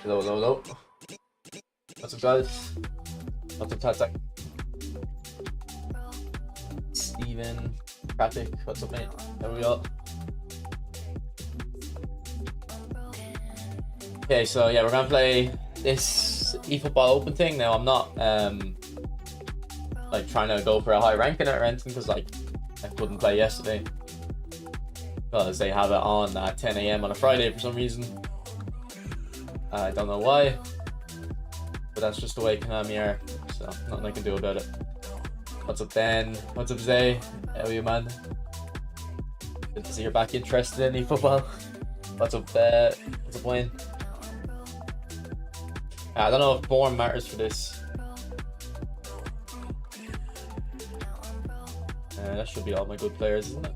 Hello, hello, hello. What's up, guys? What's up, Tactic? Steven, Traffic, what's up, mate? How are we all? Okay, so yeah, we're gonna play this eFootball Open thing. Now, I'm not like trying to go for a high ranking or anything, because like I couldn't play yesterday because they have it on at 10 AM on a Friday for some reason. I don't know why, but that's just the way Konami are, so nothing I can do about it. What's up, Ben? What's up, Zay? How are you, man? Good to see you're back interested in eFootball. What's up, Wayne? I don't know if form matters for this. That should be all my good players, isn't it?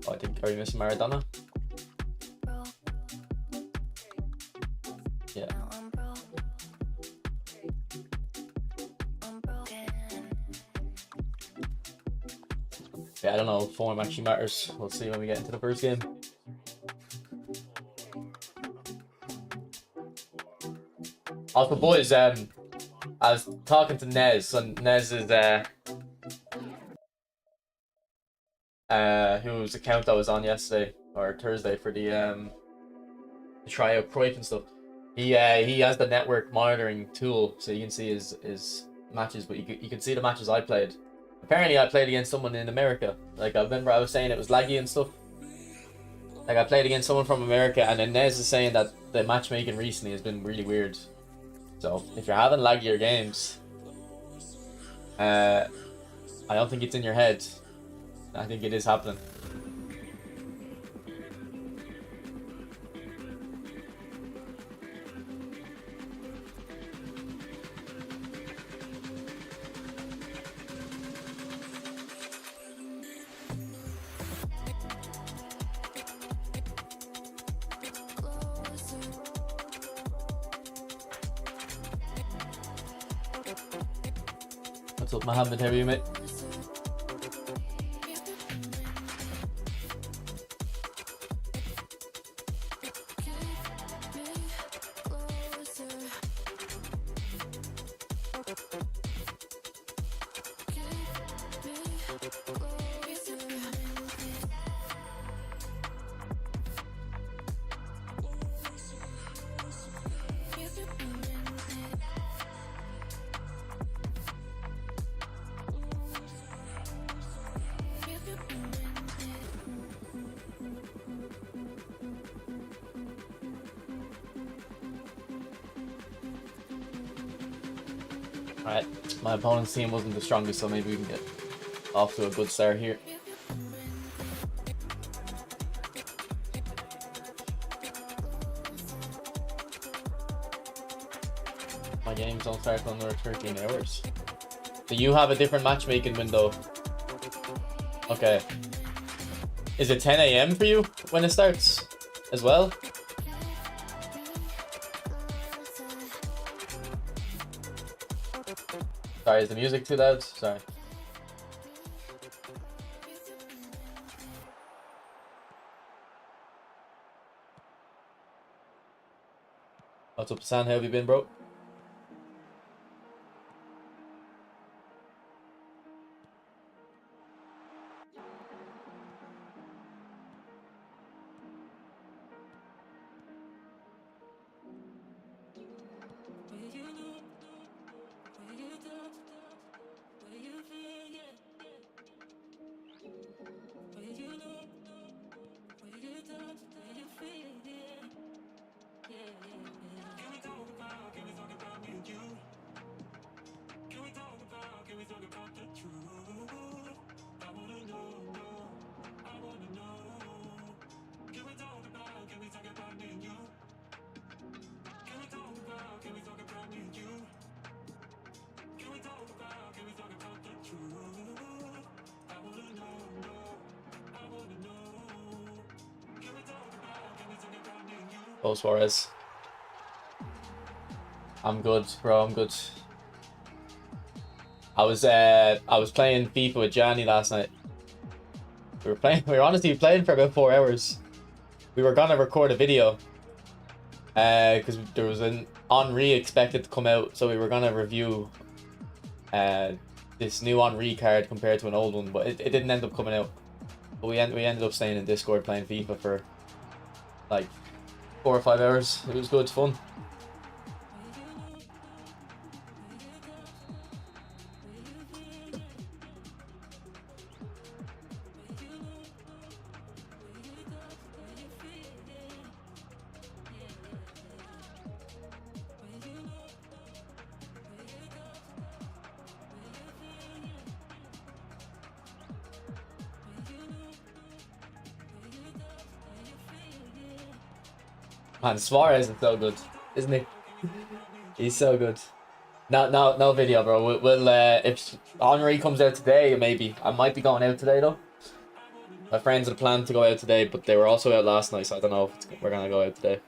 Oh, I think, are we missing Maradona? Yeah. Yeah, I don't know if form actually matters. We'll see when we get into the first game. Also, boys, I was talking to Nez, and Nez is whose account I was on yesterday or Thursday for the tryout Croydon stuff. He has the network monitoring tool, so you can see his matches, but you can see the matches I played. Apparently, I played against someone in America. Like, I remember I was saying it was laggy and stuff. Like, I played against someone from America, and then Nez is saying that the matchmaking recently has been really weird. So, if you're having laggier games, I don't think it's in your head. I think it is happening. What's up, Mohammed? How are you, mate? Alright, my opponent's team wasn't the strongest, so maybe we can get off to a good start here. My games don't start for another 13 hours. Do you have a different matchmaking window? Okay. Is it 10 AM for you when it starts as well? Sorry, is the music too loud? Sorry. What's up, San? How have you been, bro? Oh, Suarez. I'm good, bro. I'm good. I was playing FIFA with Johnny last night. We were honestly playing for about 4 hours. We were gonna record a video, because there was an Henri expected to come out, so we were gonna review this new Henri card compared to an old one, but it didn't end up coming out. But we ended up staying in Discord playing FIFA for like 4 or 5 hours. It was good fun. Man, Suarez is so good, isn't he? He's so good. No video, bro. We'll if Henri comes out today, maybe. I might be going out today though. My friends had planned to go out today, but they were also out last night, so I don't know if we're gonna go out today.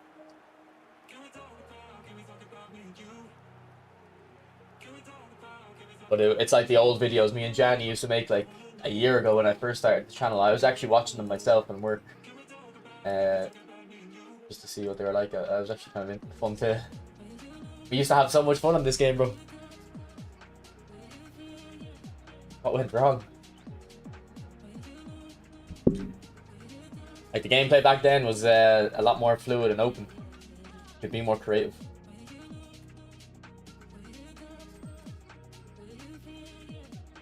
But it's like the old videos me and Gianni used to make like a year ago when I first started the channel. I was actually watching them myself and work. Just to see what they were like. I was actually kind of fun to. We used to have so much fun on this game, bro. What went wrong? Like the gameplay back then was a lot more fluid and open. Could be more creative.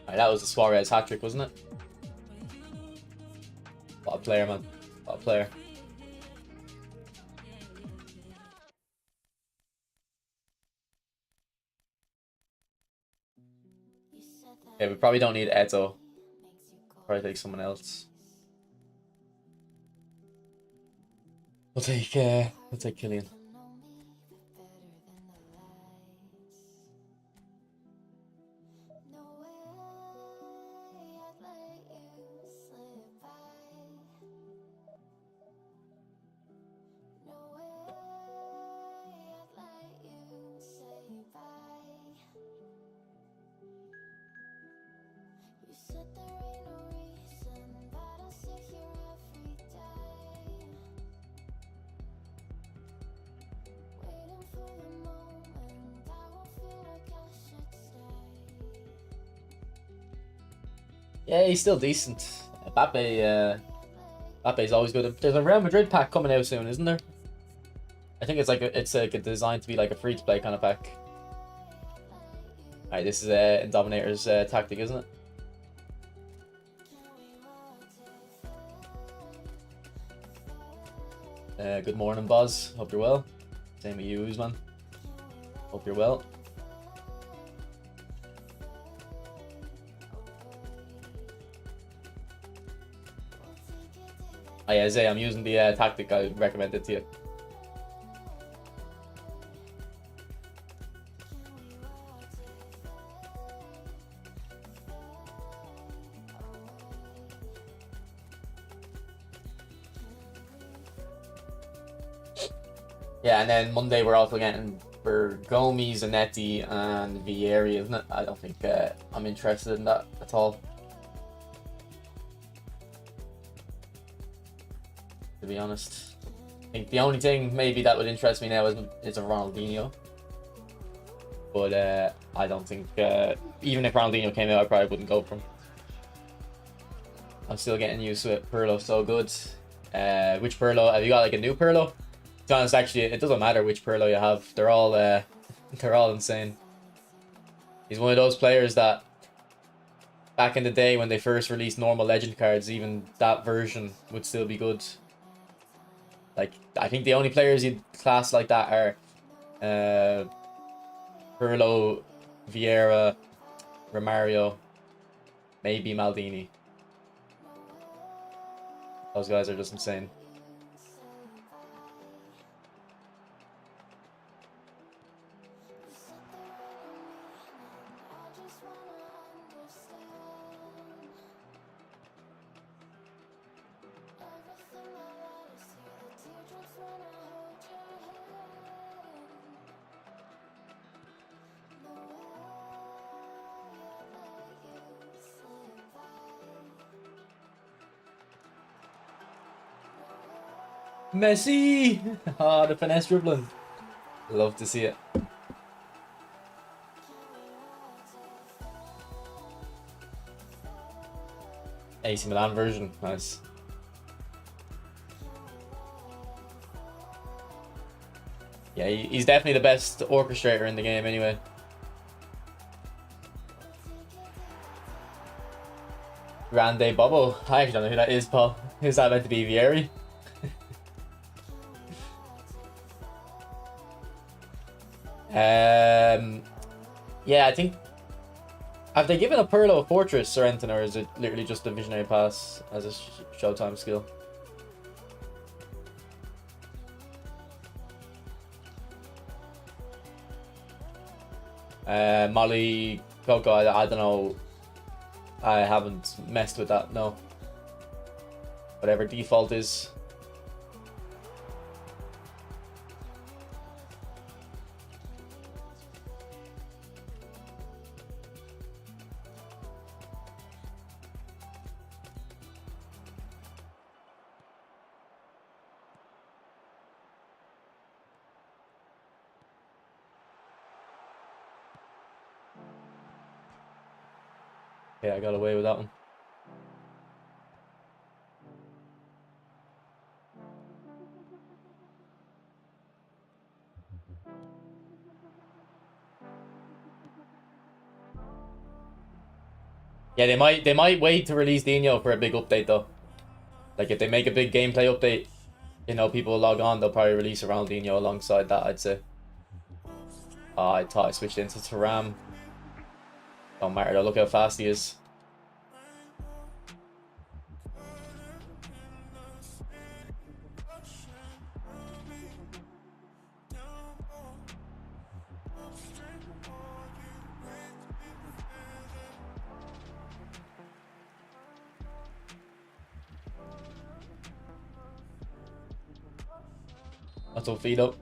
Alright, that was a Suarez hat trick, wasn't it? What a player, man. What a player. Yeah, we probably don't need Eto. Probably take someone else. We'll take Killian. Yeah, he's still decent. Mbappe's always good. There's a Real Madrid pack coming out soon, isn't there? I think it's like a designed to be like a free to play kind of pack. Alright, this is Dominator's tactic, isn't it? Good morning, Boz. Hope you're well. Same with you, Usman. Hope you're well. Oh yeah, Zay, I'm using the tactic I recommended to you. Yeah, and then Monday we're also getting Bergomi, Zanetti, and Vieri, isn't it? I don't think I'm interested in that at all. To be honest, I think the only thing maybe that would interest me now is a Ronaldinho. But I don't think even if Ronaldinho came out, I probably wouldn't go for him. I'm still getting used to it. Pirlo so good. Which Pirlo? Have you got like a new Pirlo? To be honest, actually, it doesn't matter which Pirlo you have. They're all insane. He's one of those players that back in the day when they first released normal legend cards, even that version would still be good. Like, I think the only players you'd class like that are Pirlo, Vieira, Romario, maybe Maldini. Those guys are just insane. Messi! Ah, the finesse dribbling. Love to see it. AC Milan version, nice. Yeah, he's definitely the best orchestrator in the game anyway. Grande Bobo. I actually don't know who that is, Paul. Who's that meant to be, Vieri? Yeah, I think... Have they given a Pirlo a Fortress or anything, or is it literally just a Visionary Pass as a Showtime skill? Molly Coco, I don't know. I haven't messed with that, no. Whatever default is. Yeah, I got away with that one. Yeah, they might wait to release Dino for a big update though. Like if they make a big gameplay update, you know, people will log on, they'll probably release a Ronaldinho alongside that, I'd say. Oh, I thought I switched into Thuram. Don't matter though, look how fast he is. That's all feed up.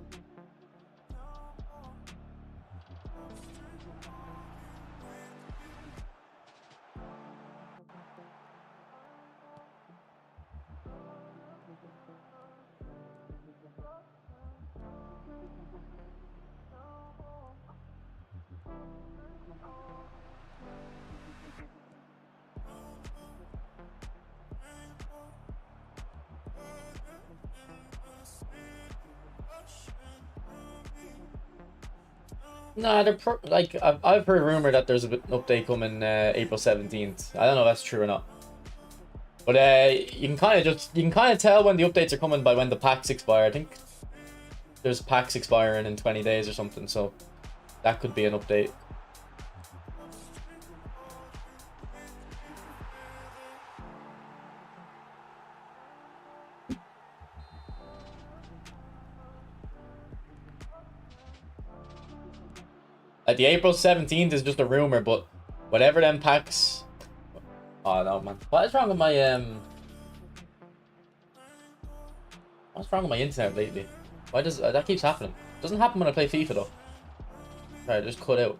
Nah, like I've heard rumor that there's an update coming April 17th. I don't know if that's true or not. But you can kind of tell when the updates are coming by when the packs expire. I think there's packs expiring in 20 days or something, so that could be an update. The April 17th is just a rumor, but whatever them packs. Oh no, man! What is wrong with my What's wrong with my internet lately? Why does that keeps happening? It doesn't happen when I play FIFA though. Right, just cut out.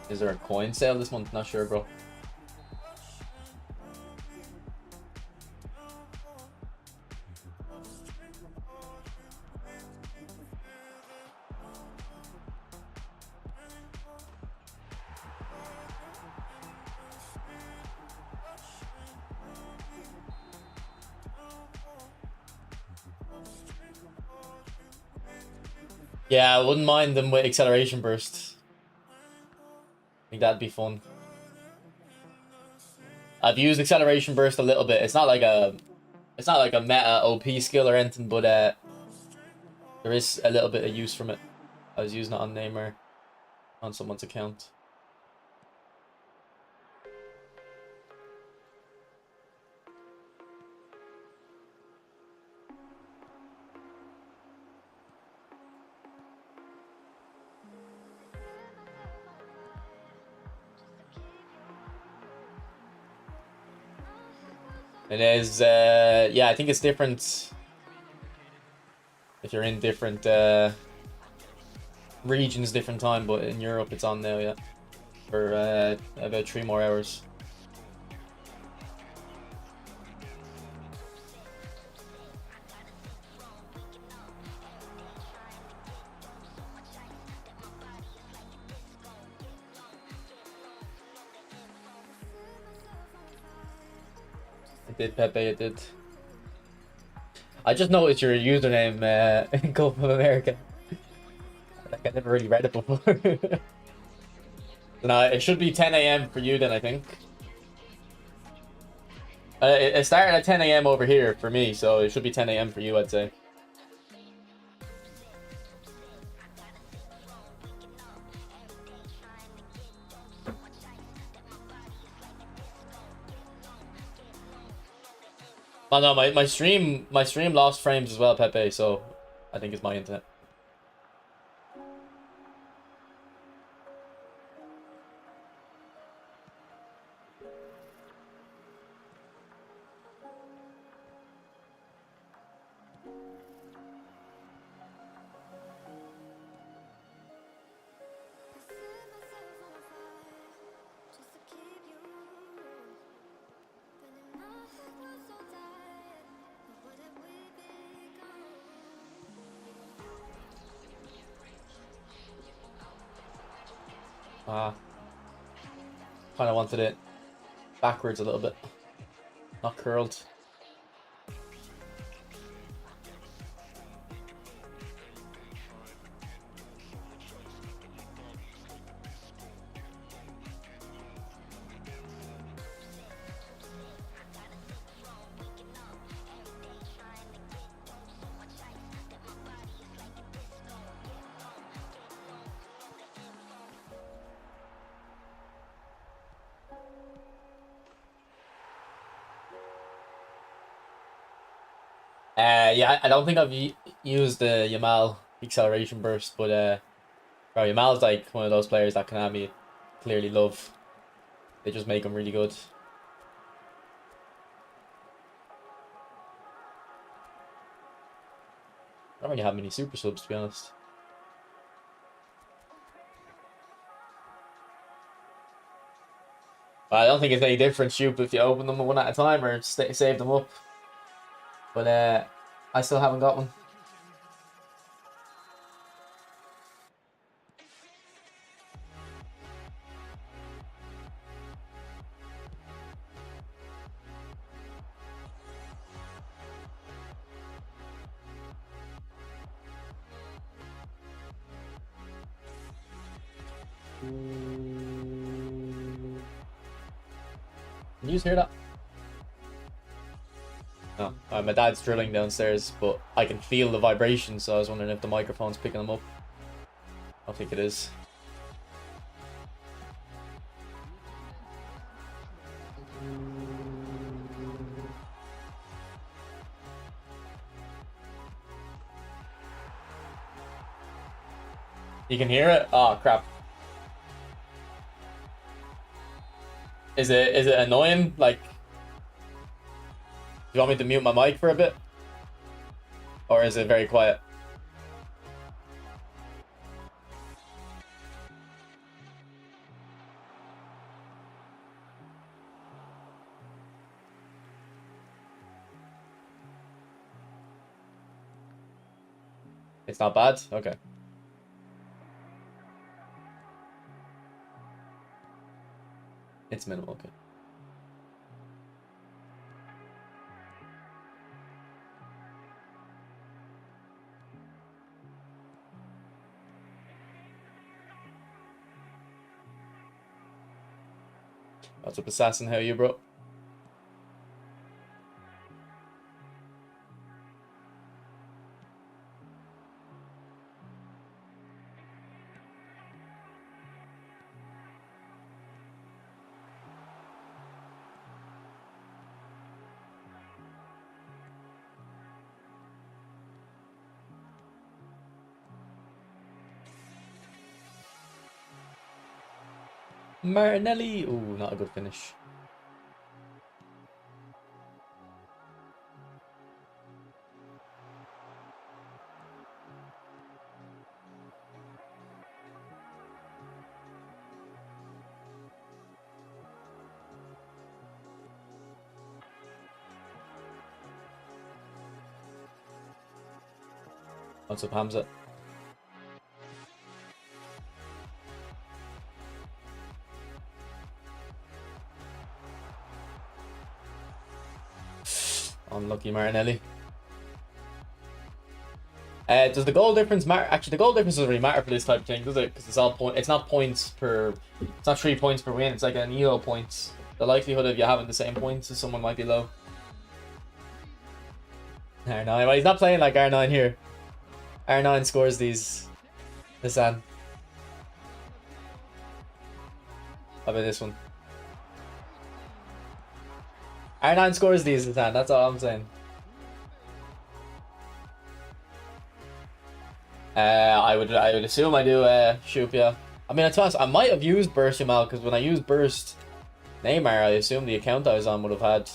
Is there a coin sale this month? Not sure, bro. Yeah, I wouldn't mind them with acceleration burst. I think that'd be fun. I've used acceleration burst a little bit. It's not like a meta OP skill or anything, but there is a little bit of use from it. I was using it on Neymar on someone's account. It is, yeah, I think it's different if you're in different regions, different time, but in Europe it's on now, yeah, for about 3 more hours. It did, Pepe, it did. I just noticed your username in Gulf of America. Like, I never really read it before. No, it should be 10 a.m. for you then, I think. It started at 10 a.m. over here for me, so it should be 10 a.m. for you, I'd say. Oh no, my stream lost frames as well, Pepe, so I think it's my internet. Ah. Kind of wanted it backwards a little bit, not curled. Yeah, I don't think I've used the Yamal acceleration burst, but bro, Yamal's like one of those players that Konami clearly love. They just make him really good. I don't really have many super subs, to be honest. But I don't think it's any different, shoot, if you open them one at a time or save them up. But I still haven't got one. Can you hear that? No. My dad's drilling downstairs, but I can feel the vibration, so I was wondering if the microphone's picking them up. I don't think it is. You can hear it? Oh, crap. Is it annoying? Like, do you want me to mute my mic for a bit? Or is it very quiet? It's not bad? Okay. It's minimal, okay. What's up, Assassin? How are you, bro? Martinelli. Ooh, not a good finish. What's up, Hamza? Unlucky Martinelli. Does the goal difference matter? Actually, the goal difference doesn't really matter for this type of thing, does it? Because it's all point. It's not points per. It's not 3 points per win. It's like an EO points. The likelihood of you having the same points as someone might be low. R9. Well, he's not playing like R9 here. R9 scores these. Nissan. How about this one? R9 scores these, Nissan. That's all I'm saying. I would assume I do Shoop, yeah. I mean, to be honest, I might have used Burst Yamal because when I used Burst Neymar, I assume the account I was on would have had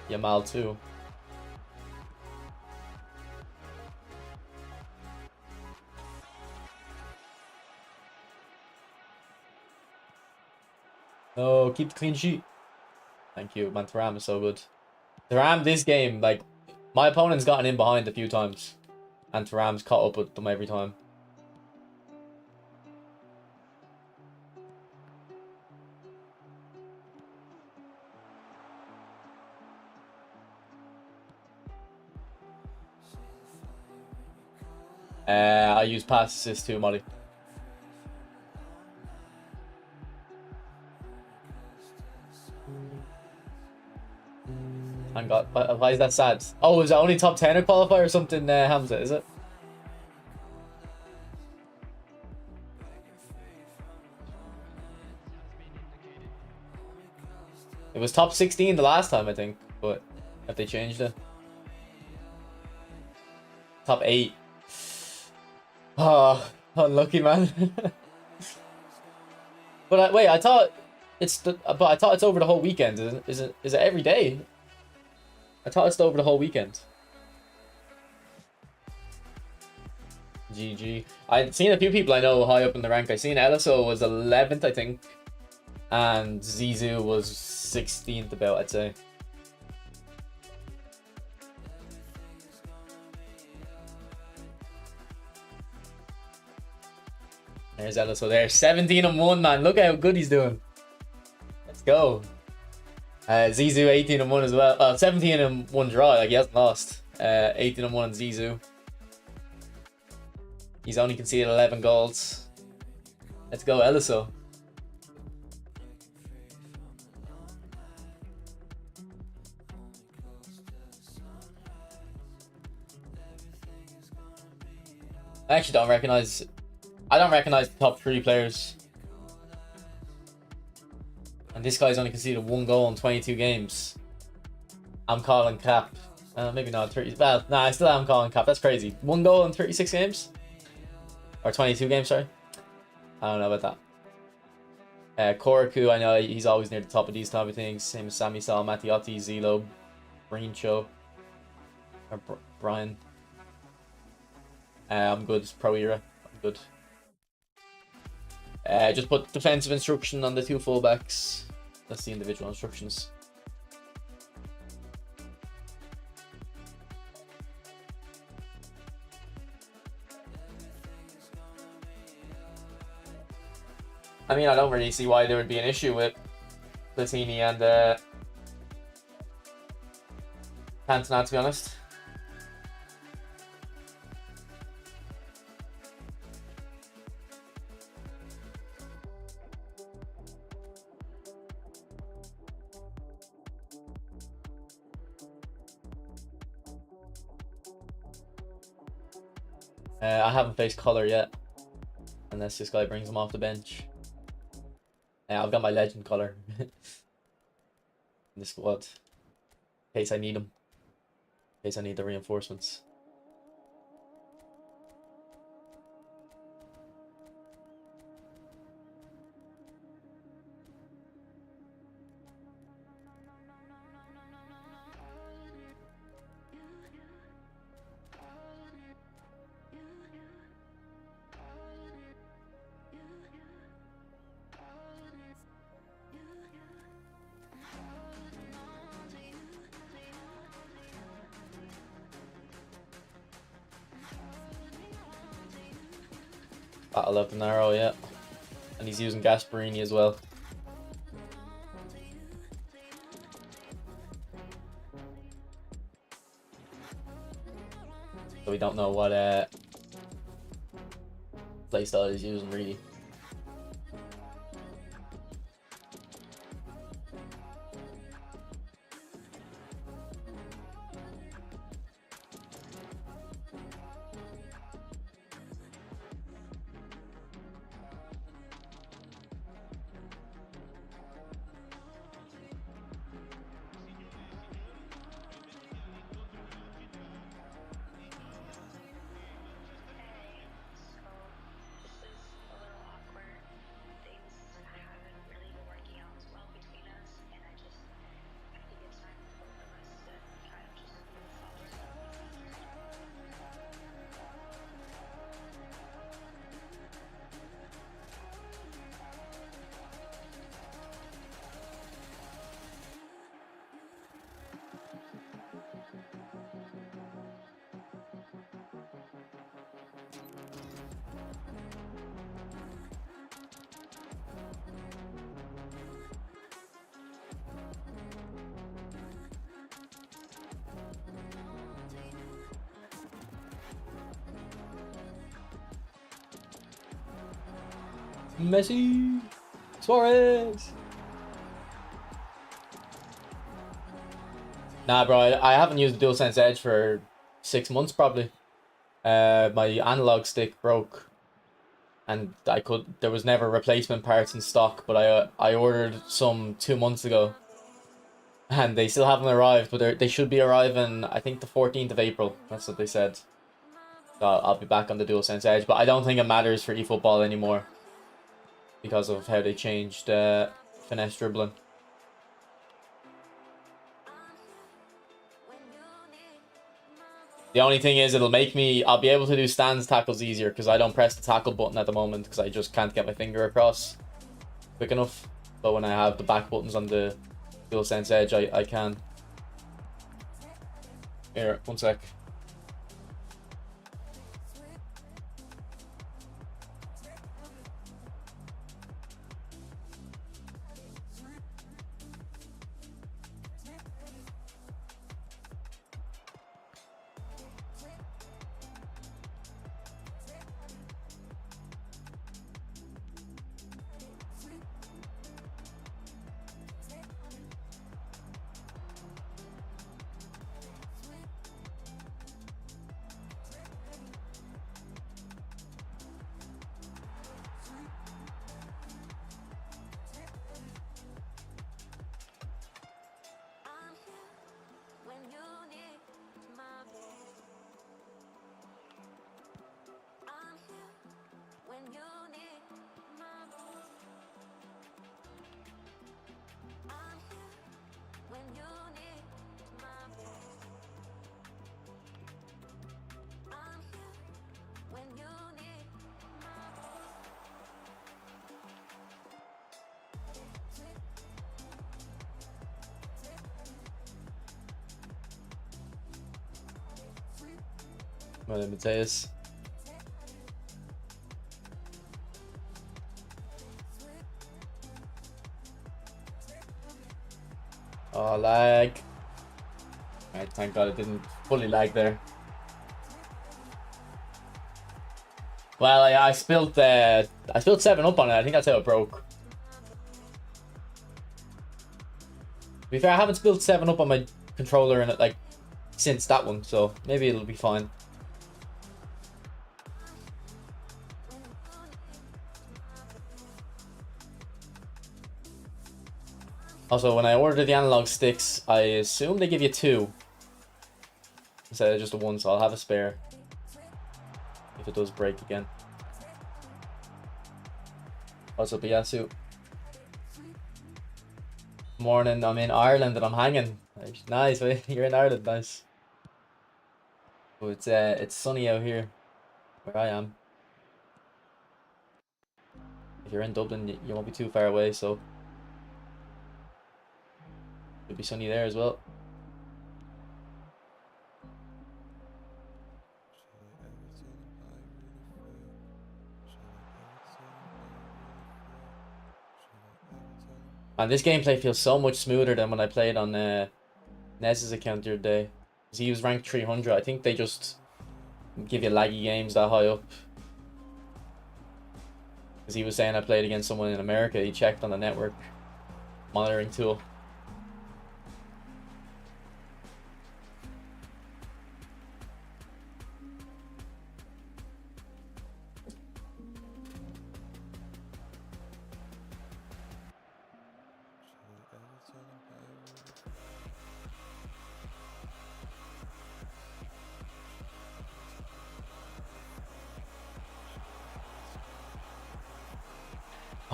Yamal too. No, keep the clean sheet. Thank you, man. Thuram is so good. Thuram, this game, like, my opponent's gotten in behind a few times. And Thuram's caught up with them every time. I use pass assist too, Molly. Thank God. Why is that sad? Oh, is that only top 10 qualifier or something, Hamza, is it? It was top 16 the last time, I think, but have they changed it? Top 8. Oh, unlucky, man. But wait, I thought it's over the whole weekend. Is it every day? I thought it's over the whole weekend. GG. I've seen a few people I know high up in the rank. I seen Eliso was 11th, I think, and Zizou was 16th, about, I'd say. There's Eliso there. 17-1, man. Look how good he's doing. Let's go. Zizou 18-1 as well. 17-1 draw. Like, he hasn't lost. 18-1 Zizou. He's only conceded 11 goals. Let's go, Eliso. I actually don't recognize. I don't recognize the top 3 players. And this guy's only conceded 1 goal in 22 games. I'm calling cap. Maybe not 30. Well, nah, I still am calling cap. That's crazy. 1 goal in 36 games? Or 22 games, sorry. I don't know about that. Koraku, I know he's always near the top of these type of things. Same as Sami Sal, Matiotti, Zilo, Breencho, or Brian. I'm good. It's pro era. I'm good. Just put defensive instruction on the 2 fullbacks. That's the individual instructions. I mean, I don't really see why there would be an issue with Platini and Cantona, to be honest. I haven't faced Color yet, unless this guy brings him off the bench. I've got my legend Color in the squad, in case I need him, in case I need the reinforcements. Battle of the Narrow, yeah. And he's using Gasparini as well. So we don't know what playstyle he's using, really. Messi. Suarez. Nah, bro, I haven't used the DualSense Edge for 6 months probably. My analog stick broke, and there was never replacement parts in stock, but I ordered some 2 months ago, and they still haven't arrived, but they should be arriving, I think, the 14th of April. That's what they said. So I'll be back on the DualSense Edge, but I don't think it matters for eFootball anymore because of how they changed finesse dribbling. The only thing is, I'll be able to do stance tackles easier because I don't press the tackle button at the moment because I just can't get my finger across quick enough. But when I have the back buttons on the DualSense Edge, I can. Here, one sec. My name is Mateus. Oh, lag. Alright, thank God it didn't fully lag there. Well, I spilled 7-Up on it. I think that's how it broke. To be fair, I haven't spilled 7-Up on my controller in it like since that one, so maybe it'll be fine. Also, when I ordered the analog sticks, I assume they give you 2 instead of just the 1, so I'll have a spare if it does break again. What's up, Yasu? Morning, I'm in Ireland and I'm hanging. Nice, you're in Ireland, nice. But it's sunny out here where I am. If you're in Dublin, you won't be too far away, so it'll be sunny there as well. And this gameplay feels so much smoother than when I played on Nez's account the other day. Because he was ranked 300. I think they just give you laggy games that high up. Because he was saying I played against someone in America. He checked on the network monitoring tool.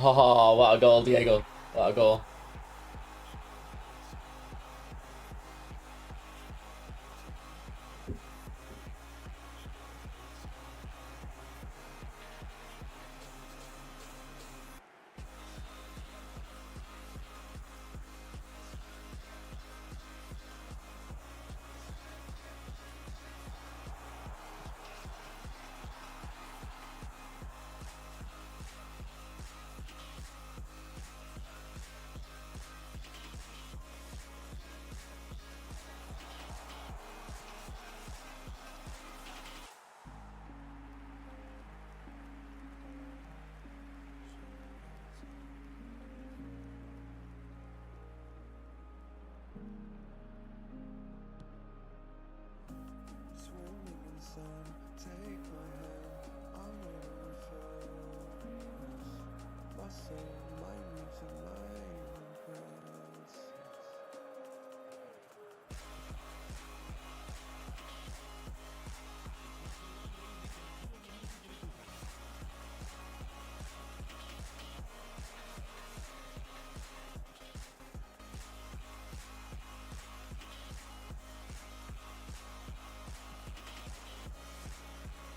Oh, what a goal, Diego. What a goal.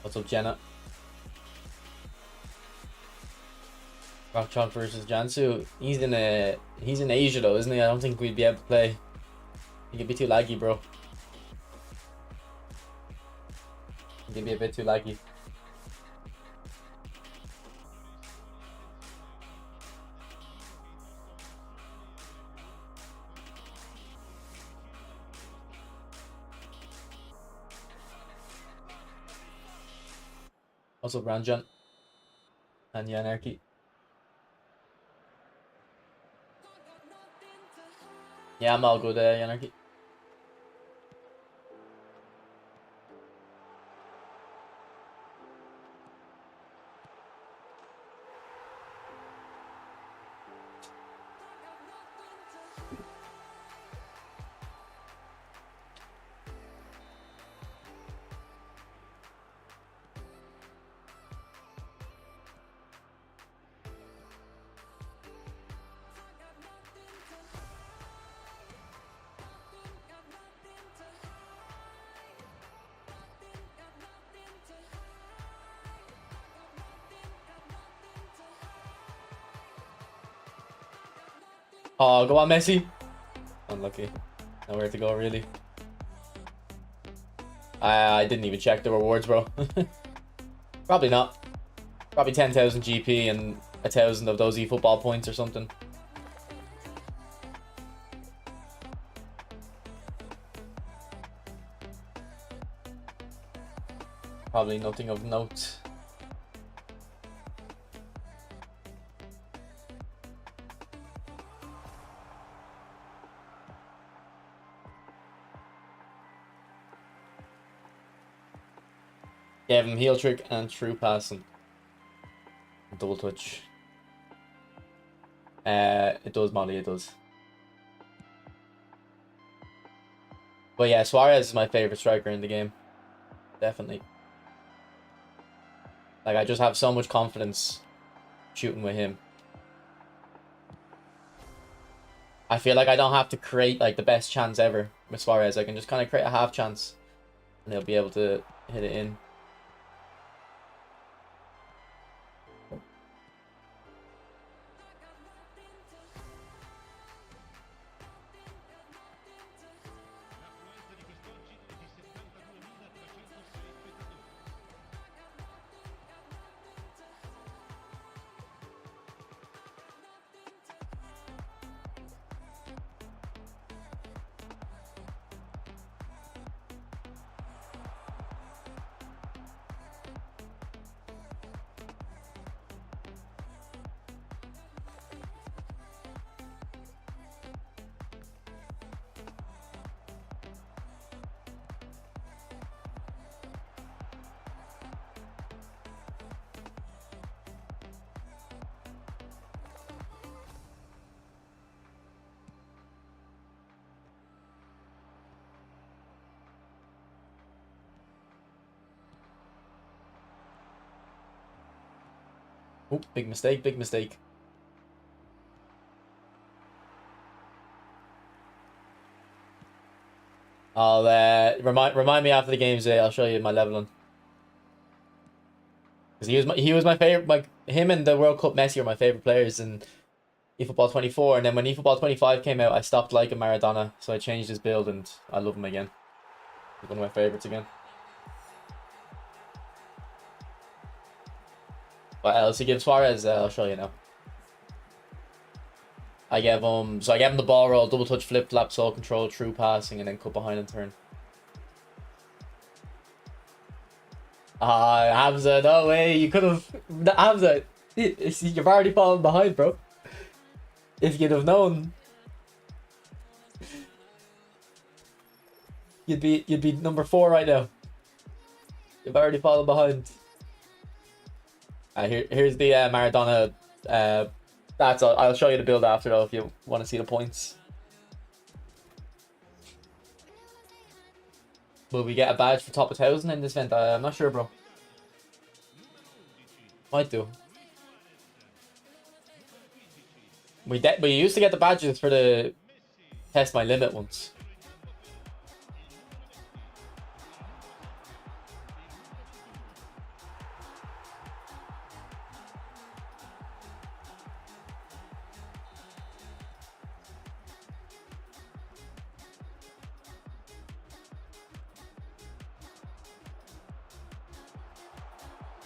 What's up, Jenna? Rock Chalk versus Jansu. He's in Asia though, isn't he? I don't think we'd be able to play. I think it'd be too laggy, bro. It'd be a bit too laggy. What's up, Ranjan? And Yanarchy. Yeah, I'm all good, Yanarchy. Oh, go on, Messi. Unlucky. Nowhere to go, really. I didn't even check the rewards, bro. Probably not. Probably 10,000 GP and 1,000 of those eFootball points or something. Probably nothing of note. Gave him heel trick and true passing. Double touch. It does, Molly, it does. But yeah, Suarez is my favorite striker in the game. Definitely. Like, I just have so much confidence shooting with him. I feel like I don't have to create like the best chance ever with Suarez. I can just kind of create a half chance and he'll be able to hit it in. Oh, big mistake, big mistake. I'll remind me after the games. I'll show you my leveling. Because he was my favorite. Like him and the World Cup Messi are my favorite players in eFootball 24. And then when eFootball 25 came out, I stopped liking Maradona, so I changed his build and I love him again. He's one of my favorites again. What else he gives Suarez? I'll show you now. I gave him the ball roll, double touch, flip flap, soul control, true passing, and then cut behind and turn. Hamza, no way, you could have. Hamza, you've already fallen behind, bro. If you'd have known, you'd be number 4 right now. You've already fallen behind. Here's the Maradona. That's all. I'll show you the build after though if you want to see the points. Will we get a badge for top 1,000 in this event? I'm not sure, bro. Might do. We used to get the badges for the test my limit once.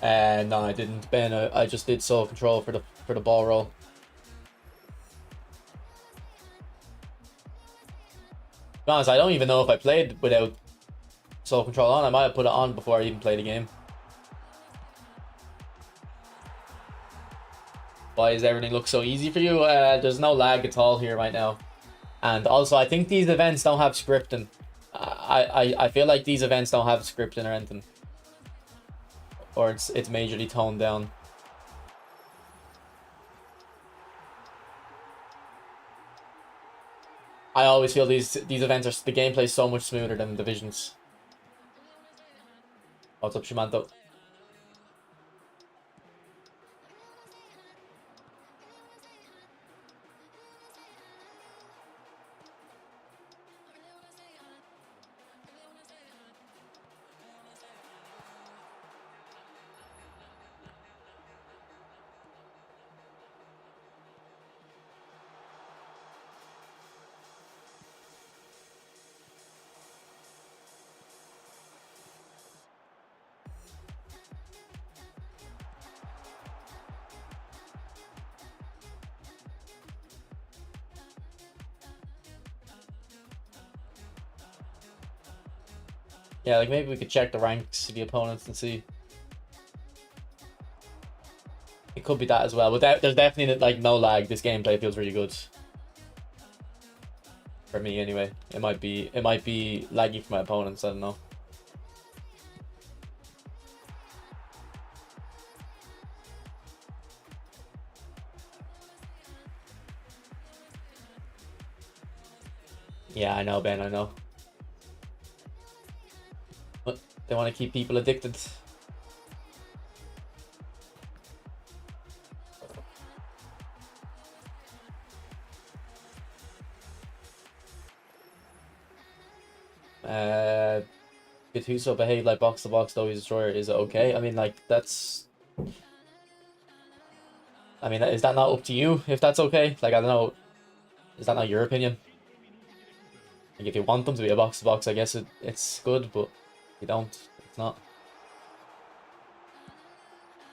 No, I didn't, Ben. I just did sole control for the ball roll. To be honest, I don't even know if I played without sole control on. I might have put it on before I even played the game. Why does everything look so easy for you? There's no lag at all here right now. And also, I think these events don't have scripting. I feel like these events don't have scripting or anything. Or it's majorly toned down. I always feel these events are, the gameplay is so much smoother than divisions. What's up, Shimanto? Yeah, like maybe we could check the ranks of the opponents and see. It could be that as well, but there's definitely like no lag. This gameplay feels really good. For me anyway. It might be laggy for my opponents, I don't know. Yeah, I know, Ben, I know. But they want to keep people addicted. Did Huso behave like box to box though he's a destroyer? Is it okay? I mean, like, that's... I mean, is that not up to you if that's okay? Like, I don't know. Is that not your opinion? Like, if you want them to be a box to box, I guess it's good, but if you don't, it's not.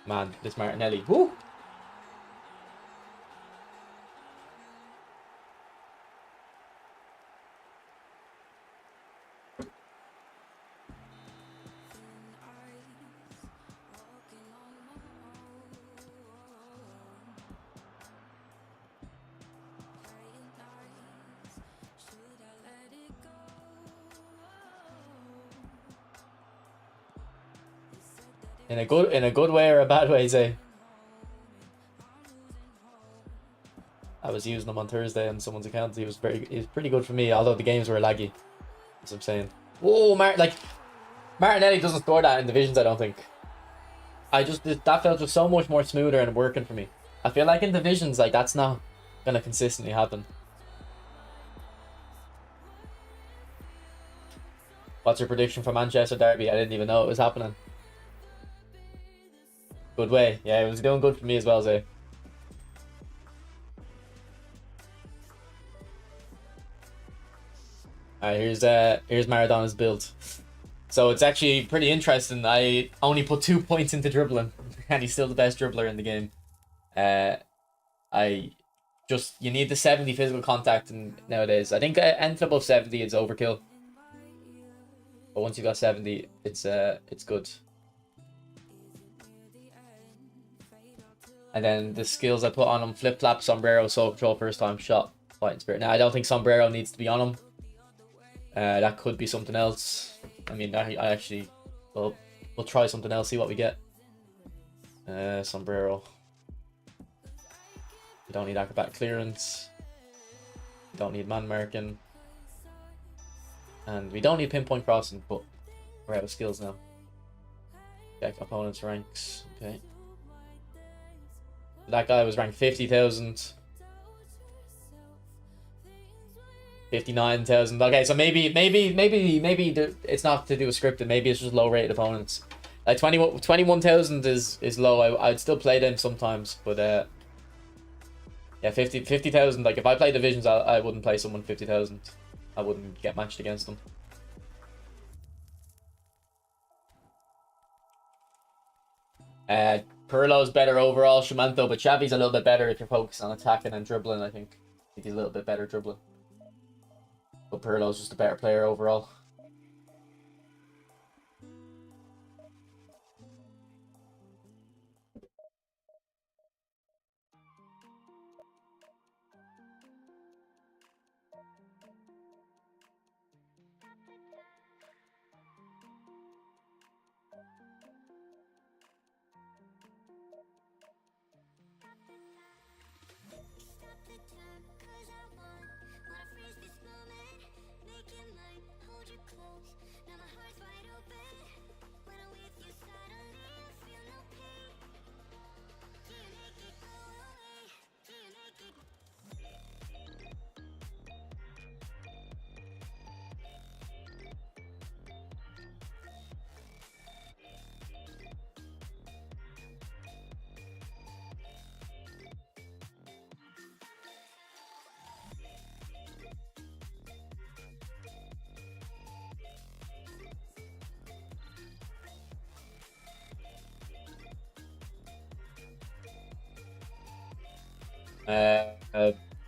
Man, this Martinelli. Woo! In a good way or a bad way, say. I was using him on Thursday on someone's account. He was pretty good for me, although the games were laggy. That's what I'm saying. Whoa, Martinelli doesn't score that in divisions, I don't think. That felt just so much more smoother and working for me. I feel like in divisions, like, that's not gonna consistently happen. What's your prediction for Manchester Derby? I didn't even know it was happening. Good way. Yeah, it was doing good for me as well, Zay. Alright, here's Maradona's build. So it's actually pretty interesting. I only put 2 points into dribbling, and he's still the best dribbler in the game. You need the 70 physical contact nowadays. I think anything above 70 is overkill. But once you got 70, it's good. And then the skills I put on him: flip flap, sombrero, soul control, first time shot, fighting spirit. Now I don't think sombrero needs to be on him. That could be something else. I mean, I actually, we'll try something else, see what we get. Sombrero. You don't need acrobat clearance. You don't need man marking. And we don't need pinpoint crossing, but we're out of skills now. Check opponent's ranks. Okay. That guy was ranked 50,000. 59,000. Okay, so maybe it's not to do with scripting. Maybe it's just low rated opponents. Like 21,000 is low. I'd still play them sometimes, but yeah, 50,000. Like if I play divisions, I wouldn't play someone 50,000. I wouldn't get matched against them. Pirlo's better overall, Shumanto, but Xavi's a little bit better if you're focused on attacking and dribbling, I think. I think he's a little bit better dribbling. But Pirlo's just a better player overall.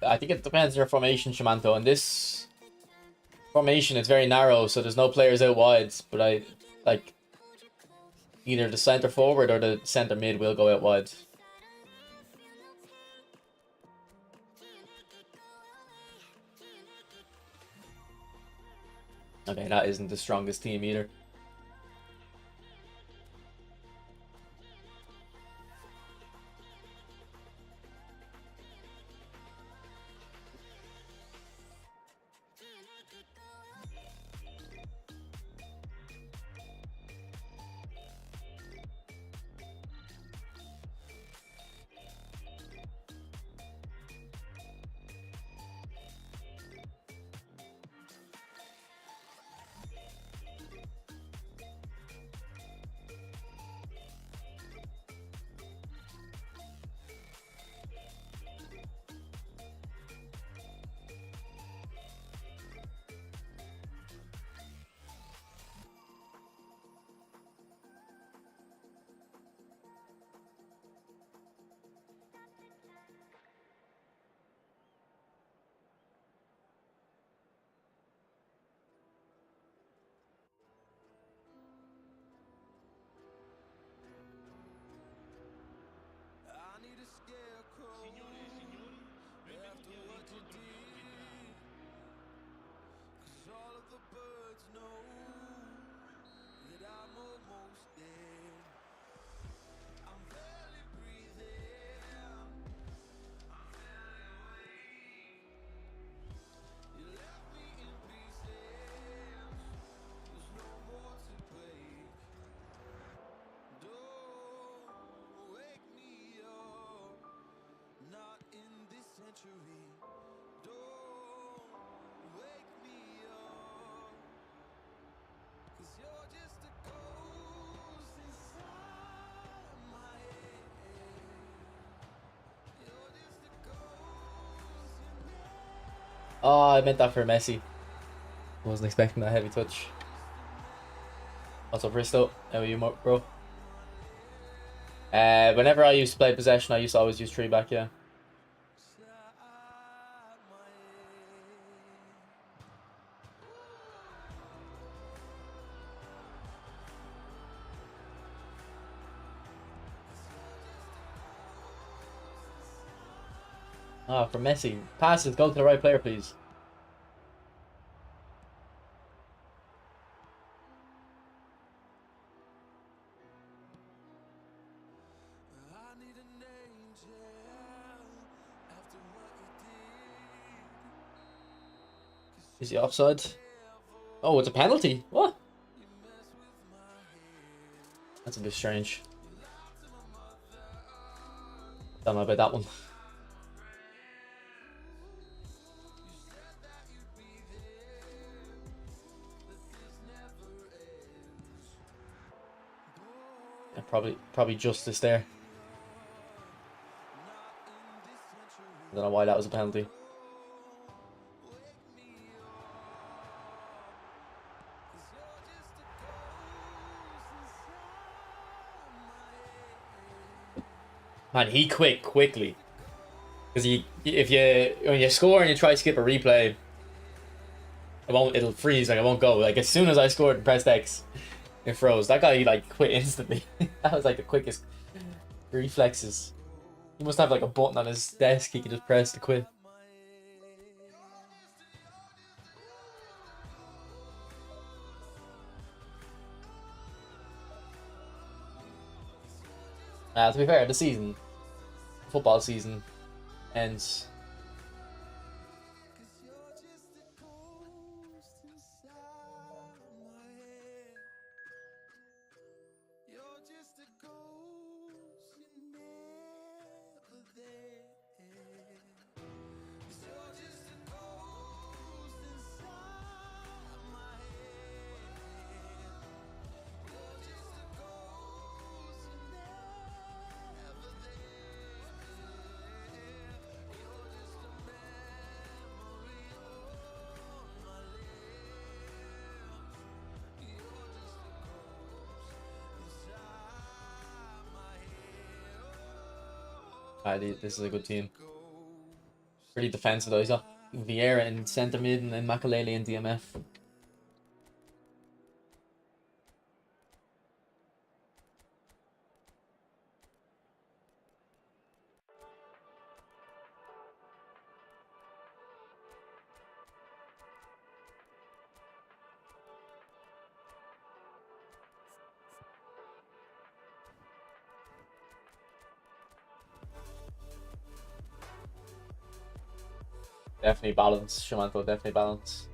I think it depends on your formation, Shamanto. And this formation is very narrow, so there's no players out wide. But I like either the center forward or the center mid will go out wide. Okay, that isn't the strongest team either. Oh, I meant that for Messi. Wasn't expecting that heavy touch. What's up, Risto? How are you, bro? Whenever I used to play possession, I used to always use 3 back, yeah. Ah, for Messi. Passes, go to the right player, please. Is he offside? Oh, it's a penalty. What? That's a bit strange. Don't know about that one. Yeah, probably justice there. I don't know why that was a penalty. Man, he quit quickly. Because when you score and you try to skip a replay, it'll freeze, like it won't go. Like as soon as I scored and pressed X, it froze. That guy like quit instantly. That was like the quickest reflexes. He must have like a button on his desk he can just press to quit. To be fair, the football season ends. This is a good team. Pretty defensive though. He's got Vieira in centre mid and then Makalele in DMF. Definitely balance. Shamanto definitely balance.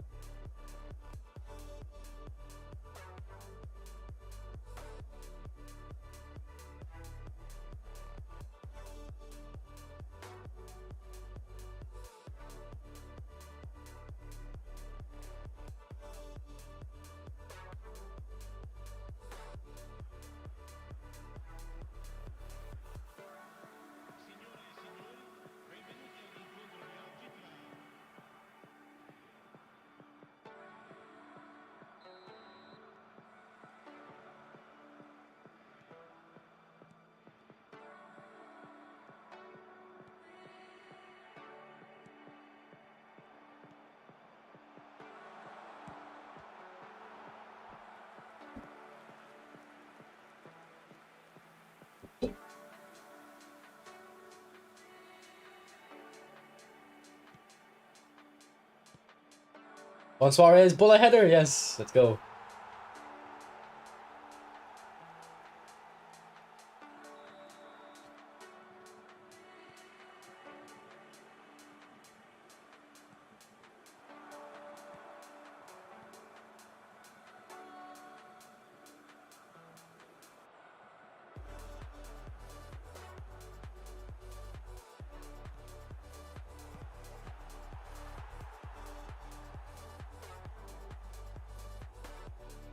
Juan Suarez, bullet header, yes, let's go.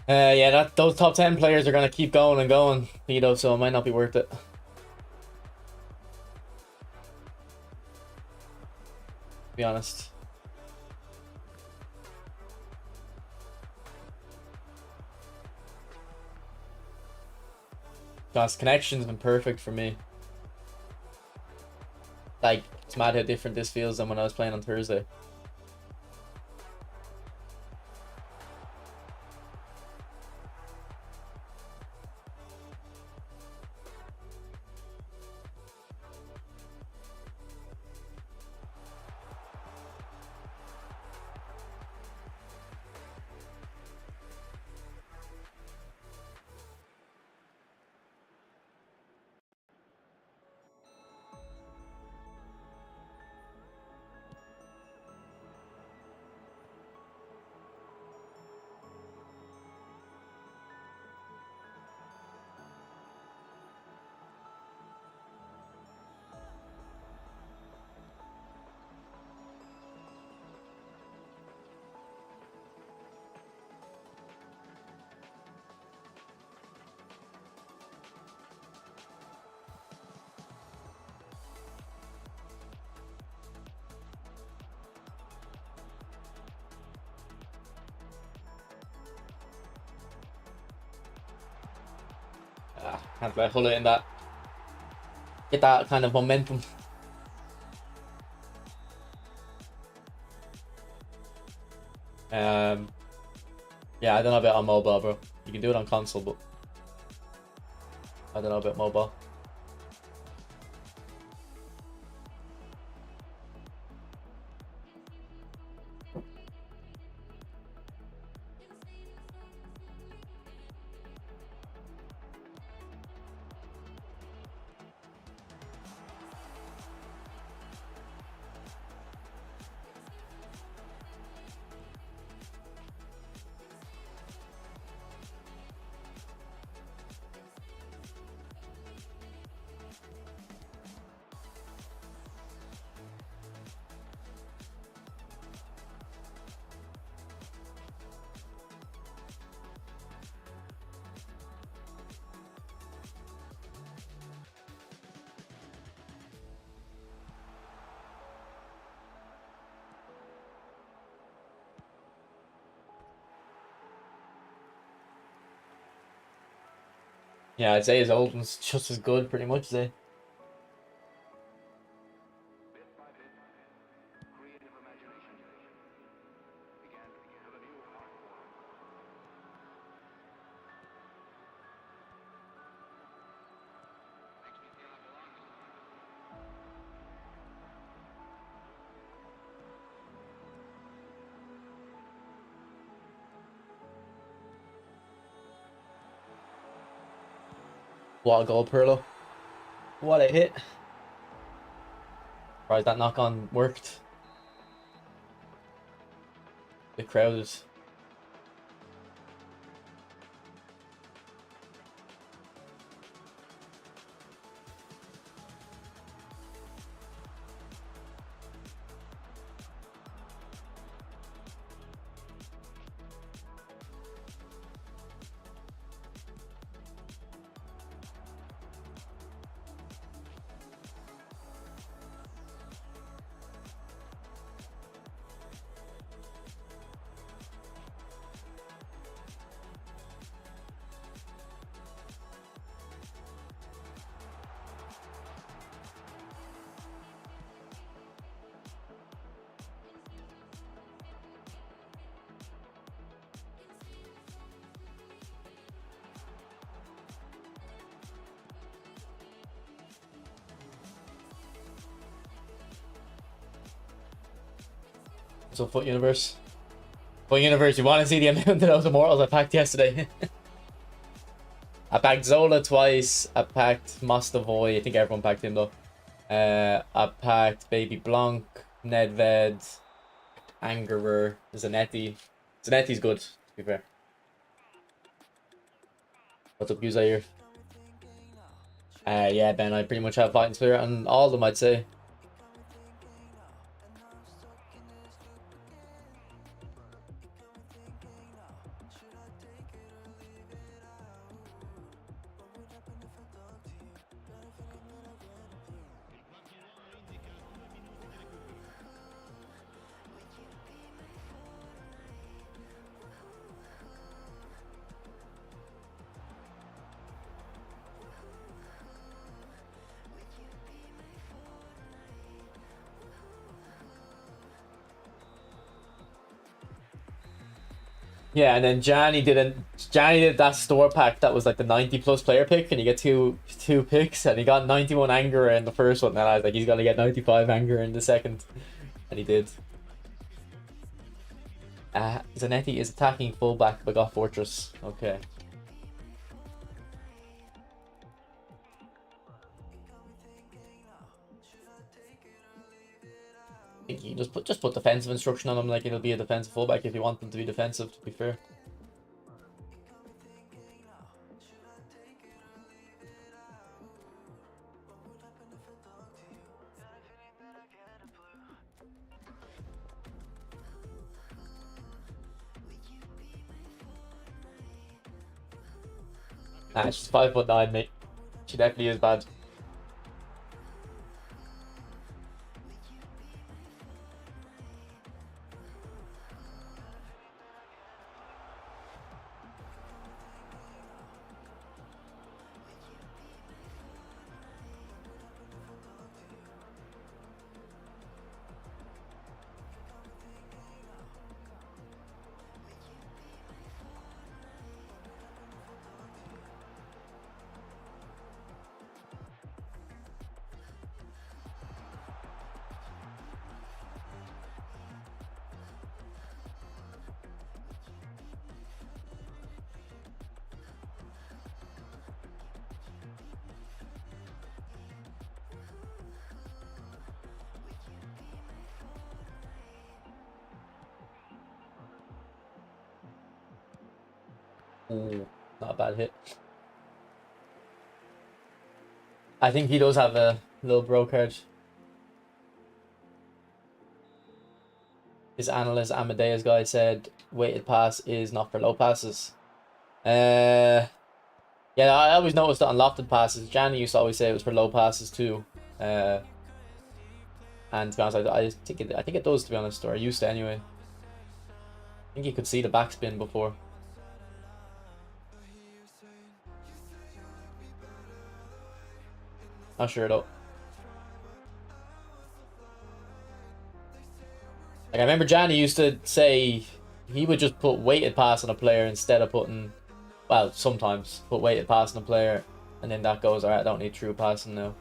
Yeah, those top 10 players are gonna keep going and going, Vito, so it might not be worth it. To be honest. God's connection's been perfect for me. Like, it's mad how different this feels than when I was playing on Thursday. Can't let Hulla in that. get that kind of momentum. Yeah, I don't know about on mobile, bro. You can do it on console, but I don't know about mobile. Yeah, I'd say his old one's just as good, pretty much. Say. What a goal, Pirlo. What a hit. Surprised that knock on worked. The crowd is. So Foot Universe. Foot Universe, you want to see the amount of those immortals I packed yesterday? I packed Zola twice. I packed Mostavoy. I think everyone packed him though. I packed Baby Blanc, Nedved, Angerer, Zanetti. Zanetti's good, to be fair. What's up, Uzair? Yeah, Ben, I pretty much have Fighting Spirit on all of them, I'd say. Yeah, and then Johnny did that store pack that was like the 90+ player pick, and you get two picks, and he got 91 anger in the first one, and I was like, he's gonna get 95 anger in the second, and he did. Zanetti is attacking fullback but got Fortress. Okay. I think you can just put defensive instruction on him, like it'll be a defensive fullback if you want them to be defensive, to be fair. Nah, she's 5'9", mate. She definitely is bad. Ooh, not a bad hit. I think he does have a little bro card. His analyst Amadeus guy said weighted pass is not for low passes. Yeah, I always noticed that on lofted passes. Johnny used to always say it was for low passes too. And to be honest, I think it does, to be honest, or I used to anyway. I think you could see the backspin before. Not sure though. Like I remember Johnny used to say he would just put weighted pass on a player instead of putting, well, sometimes put weighted pass on a player, and then that goes, alright, I don't need true passing now.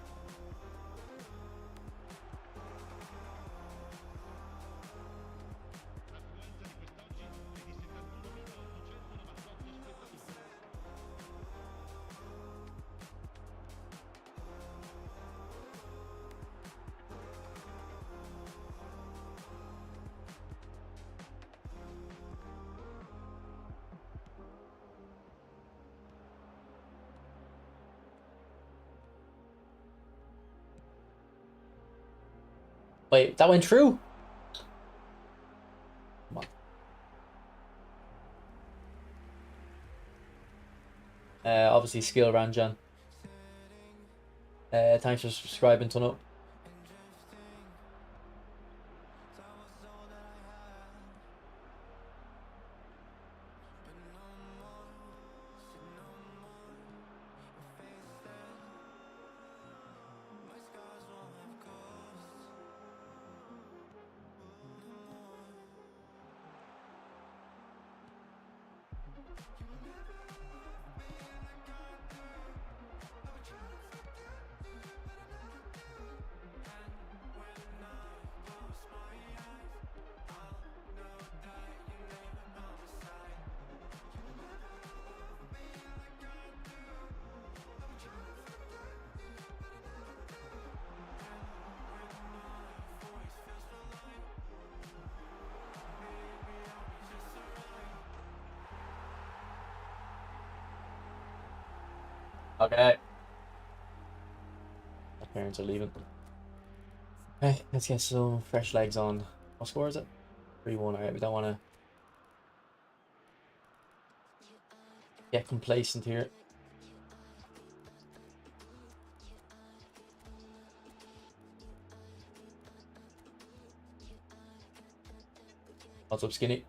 Wait, that went through? Come on. Obviously skill Ranjan. Thanks for subscribing, ton up. Okay. My parents are leaving. Okay, let's get some fresh legs on. What score is it? 3-1. Alright, we don't want to get complacent here. What's up, Skinny?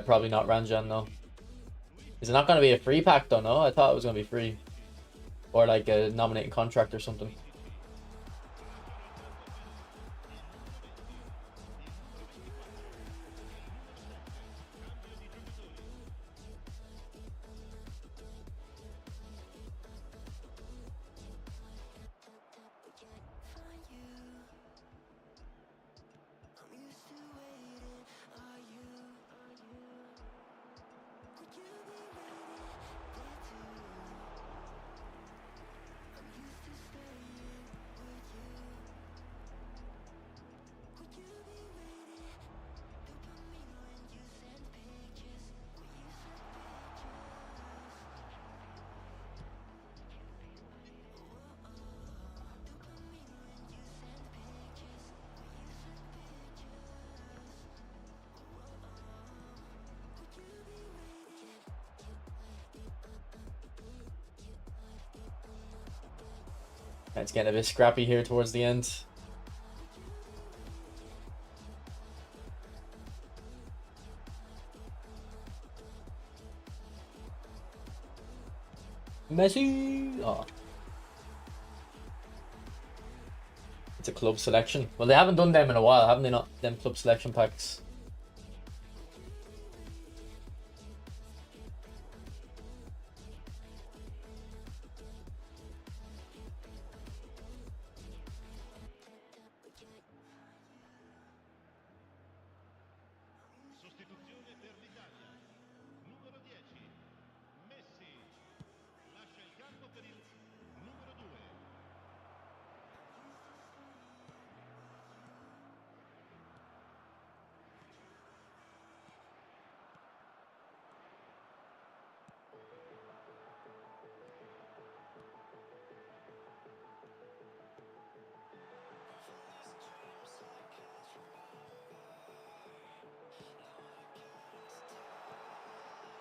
Probably not Ranjan though. Is it not going to be a free pack though? No, I thought it was going to be free. Or like a nominating contract or something. It's getting a bit scrappy here towards the end. Messi. Oh. It's a club selection. Well, they haven't done them in a while, haven't they? Not them club selection packs.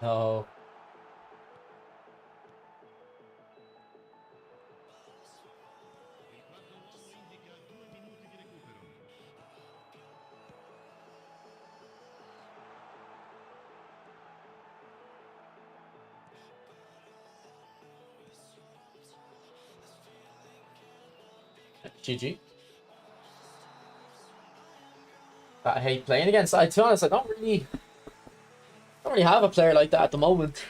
No. GG. I hate playing against. To be honest, I don't really have a player like that at the moment.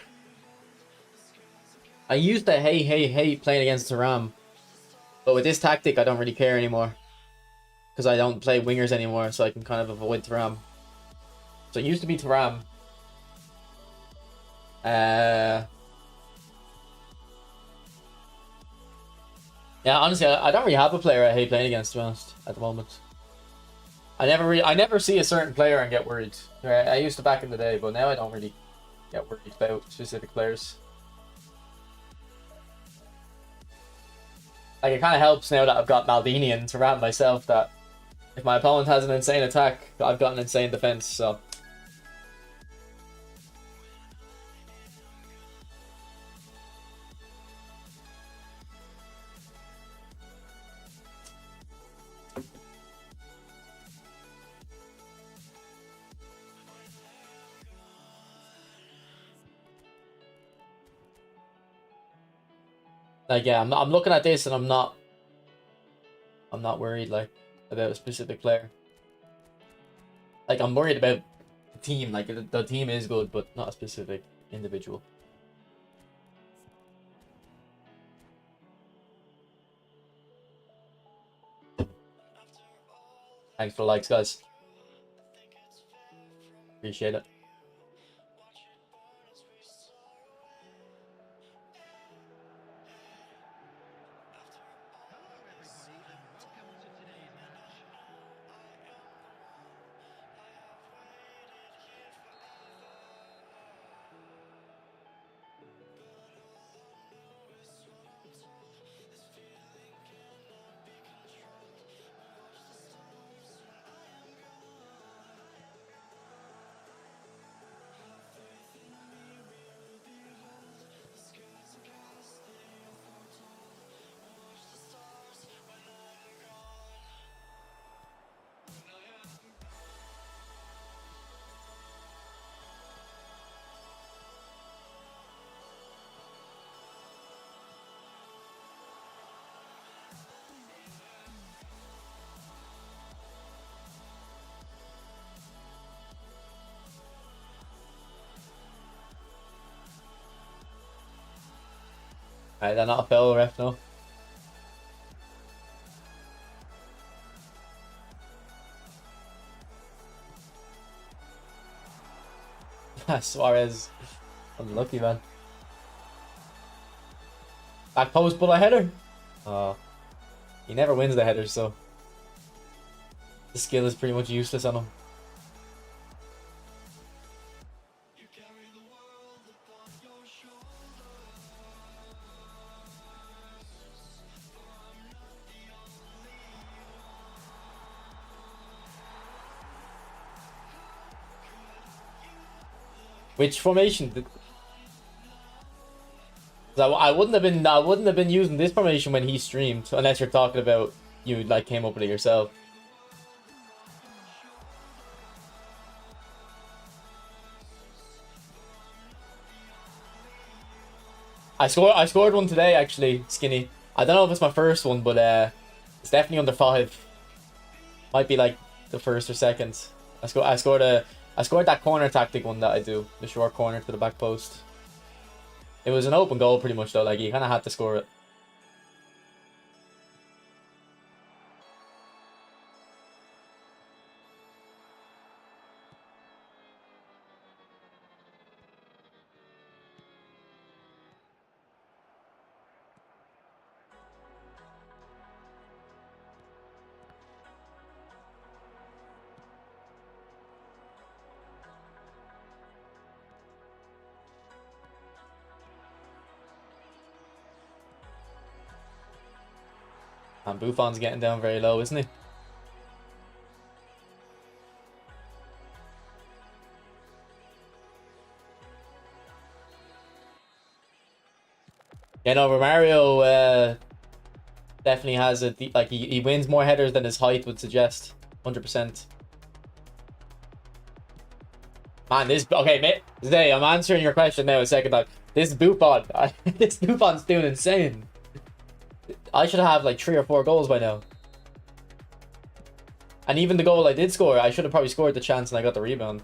I used to hate playing against Taram, but with this tactic, I don't really care anymore because I don't play wingers anymore, so I can kind of avoid Taram. So it used to be Taram. Yeah, honestly, I don't really have a player I hate playing against, to be honest, at the moment. I never see a certain player and get worried. I used to back in the day, but now I don't really get worried about specific players. Like, it kind of helps now that I've got Maldini and Thuram myself, that if my opponent has an insane attack, I've got an insane defense, so. Like, yeah, I'm looking at this and I'm not worried, like, about a specific player. Like, I'm worried about the team. Like, the team is good, but not a specific individual. Thanks for the likes, guys. Appreciate it. Alright, they're not a foul, ref, no. Suarez. Unlucky, man. Back post, but a header. He never wins the header, so the skill is pretty much useless on him. Which formation did? I wouldn't have been using this formation when he streamed, unless you're talking about you like came up with it yourself. I scored one today actually, Skinny. I don't know if it's my first one, but it's definitely under 5. Might be like the first or second. I scored that corner tactic one that I do, the short corner to the back post. It was an open goal pretty much though, like you kind of had to score it. And Buffon's getting down very low, isn't he? Yeah, no, Romario definitely has like he wins more headers than his height would suggest. 100%. Man, okay, mate. Today I'm answering your question now a second time. This Buffon, this Buffon's doing insane. I should have like 3 or 4 goals by now. And even the goal I did score, I should have probably scored the chance and I got the rebound.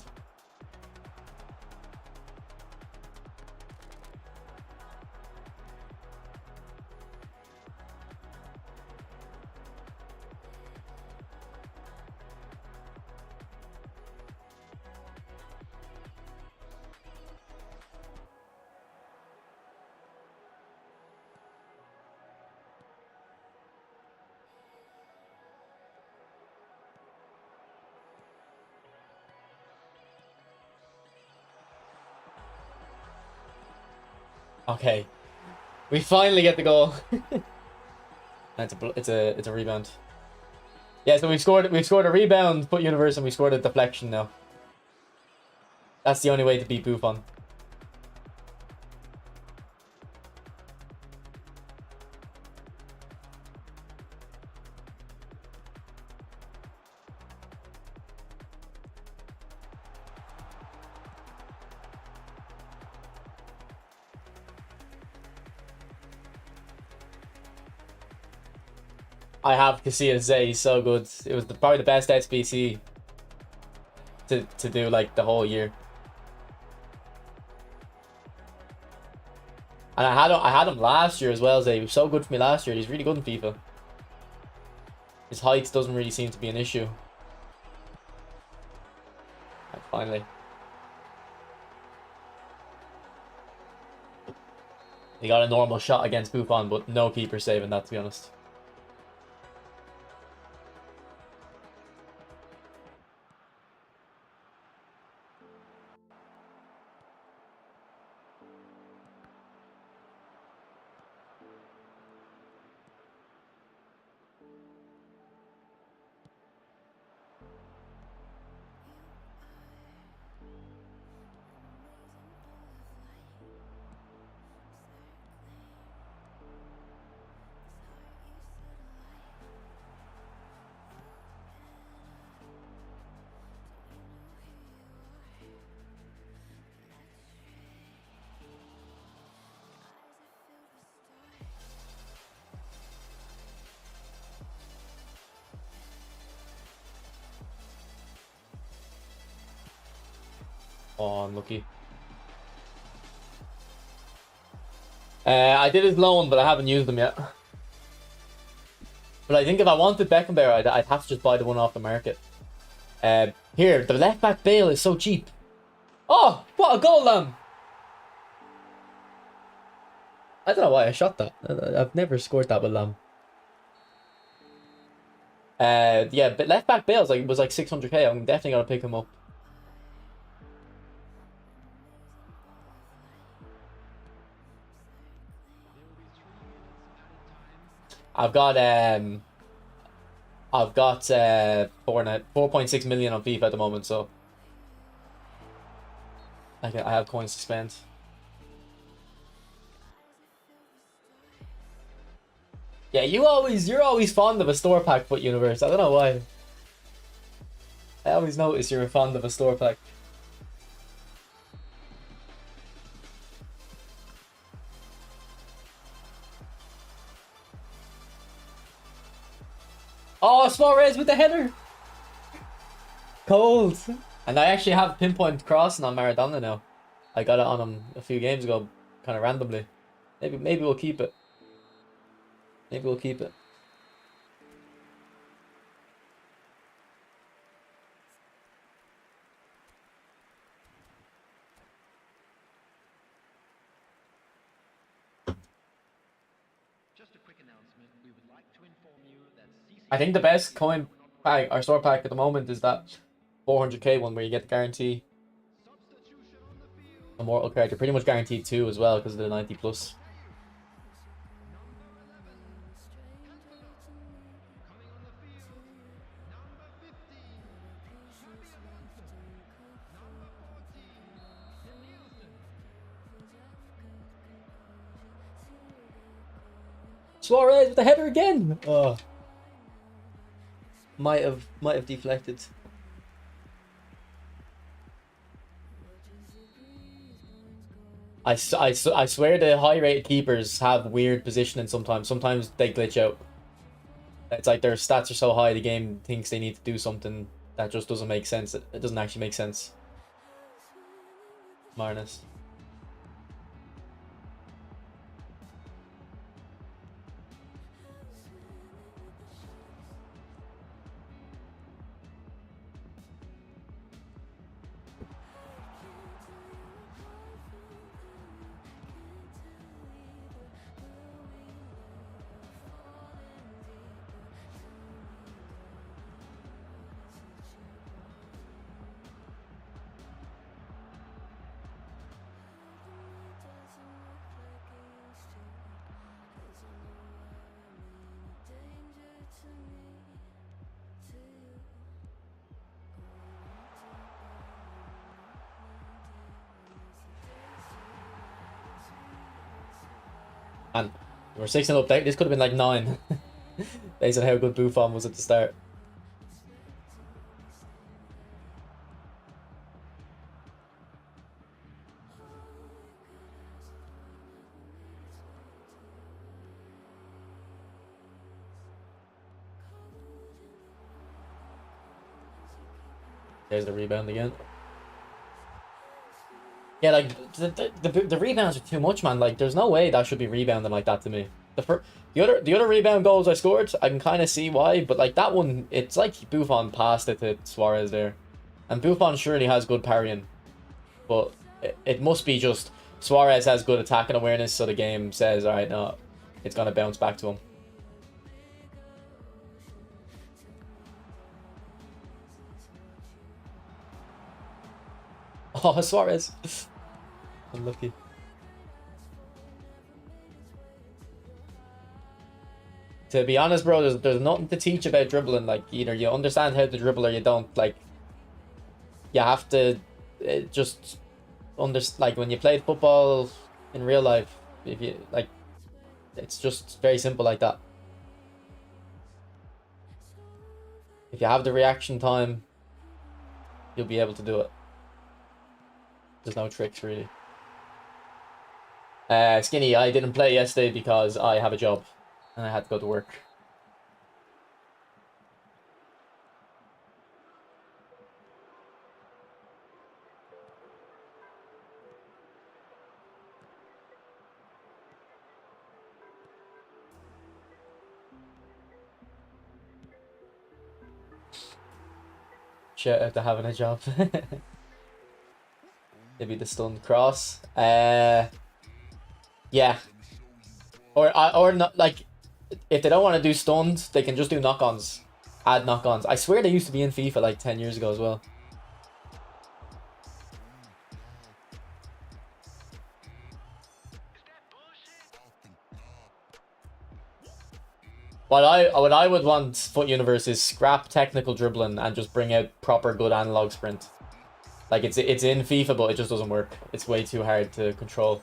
Okay, we finally get the goal. It's a rebound. Yeah, so we've scored a rebound, put Universe, and we scored a deflection now. That's the only way to beat Buffon. I have Casillas say he's so good. It was probably the best SBC to do like the whole year. And I had him last year as well. Zay. He was so good for me last year. He's really good in FIFA. His height doesn't really seem to be an issue. And finally. He got a normal shot against Buffon, but no keeper saving that, to be honest. Oh, unlucky. I did his loan, but I haven't used them yet. But I think if I wanted Beckenbauer, I'd have to just buy the one off the market. Here, the left back Bale is so cheap. Oh, what a goal, Lamb! I don't know why I shot that. I've never scored that with Lamb. Yeah, but left back Bale was like 600k. I'm definitely gonna pick him up. I've got 4.6 million on FIFA at the moment, so I have coins to spend. Yeah, you're always fond of a store pack, Foot Universe. I don't know why. I always notice you're fond of a store pack. Suarez with the header. Cold. And I actually have pinpoint crossing on Maradona now. I got it on him a few games ago, kind of randomly. Maybe we'll keep it. Maybe we'll keep it. I think the best coin pack or store pack at the moment is that 400k one where you get the guarantee. Immortal card. You're pretty much guaranteed 2 as well because of the 90 plus. Suarez with the header again. Oh. Might have deflected. I swear the high-rated keepers have weird positioning sometimes. Sometimes they glitch out. It's like their stats are so high, the game thinks they need to do something that just doesn't make sense. It doesn't actually make sense. Marnus. And we're 6-0 up there. This could have been like 9. Based on how good Buffon was at the start. There's the rebound again. Yeah, like the rebounds are too much, man. Like, there's no way that should be rebounding like that to me. The other rebound goals I scored, I can kind of see why, but like that one, it's like Buffon passed it to Suarez there, and Buffon surely has good parrying, but it must be just Suarez has good attacking awareness, so the game says, all right, no, it's gonna bounce back to him. Oh, Suarez. Unlucky. To be honest, bro, there's nothing to teach about dribbling. Like, either you understand how to dribble or you don't. Like, you have to just like when you played football in real life, if you like, it's just very simple like that. If you have the reaction time, you'll be able to do it. There's no tricks, really. Skinny, I didn't play yesterday because I have a job and I had to go to work. Shout out to having a job. Maybe the stunned cross. Yeah. Or not, like, if they don't want to do stunned, they can just do knock-ons. Add knock-ons. I swear they used to be in FIFA like 10 years ago as well. What I would want Foot Universe is scrap technical dribbling and just bring out proper good analog sprint. Like, it's in FIFA, but it just doesn't work. It's way too hard to control.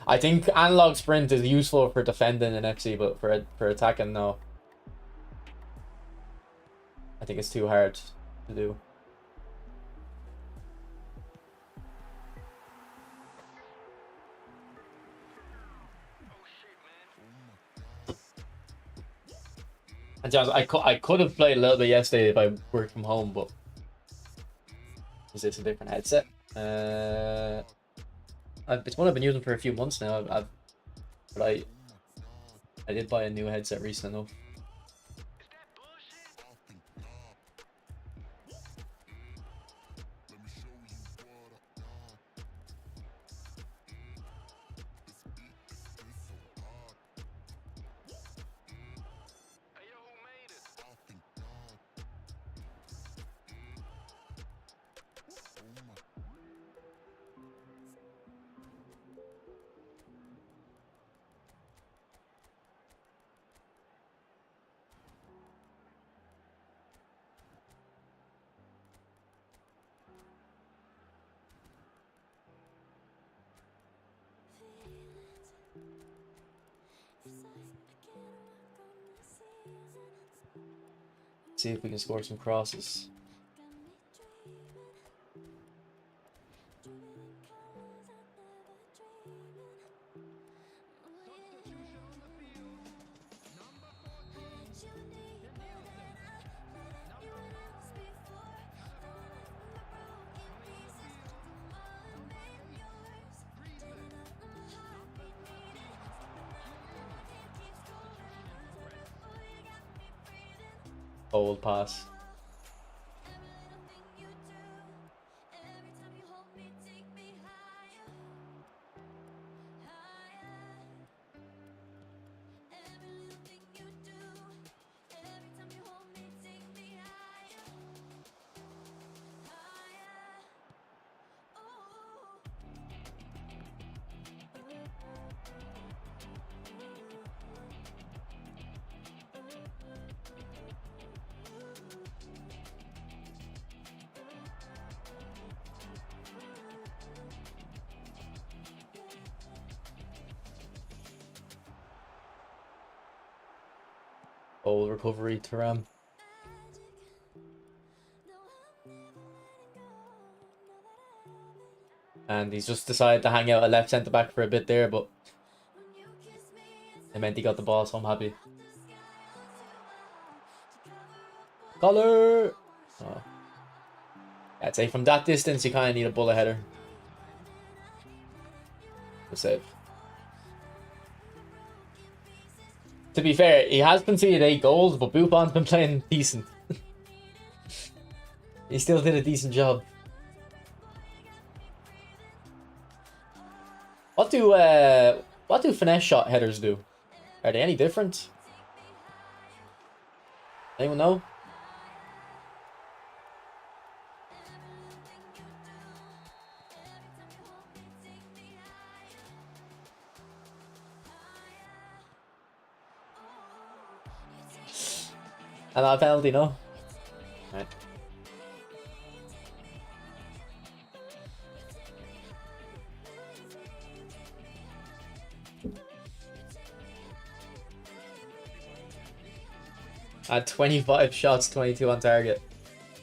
I think analog sprint is useful for defending in FC, but for attacking, no. I think it's too hard to do. And to be honest, I could have played a little bit yesterday if I worked from home, but is this a different headset? It's one I've been using for a few months now. But I did buy a new headset recently enough. See if we can score some crosses. Old pass. Old recovery to Ram. And he's just decided to hang out a left centre back for a bit there, but it meant he got the ball, so I'm happy. Collar! Oh. I'd say from that distance, you kind of need a bullet header. The save. To be fair, he has conceded 8 goals, but Buffon's been playing decent. He still did a decent job. What do finesse shot headers do? Are they any different? Anyone know? Another penalty, no? Right. At 25 shots, 22 on target.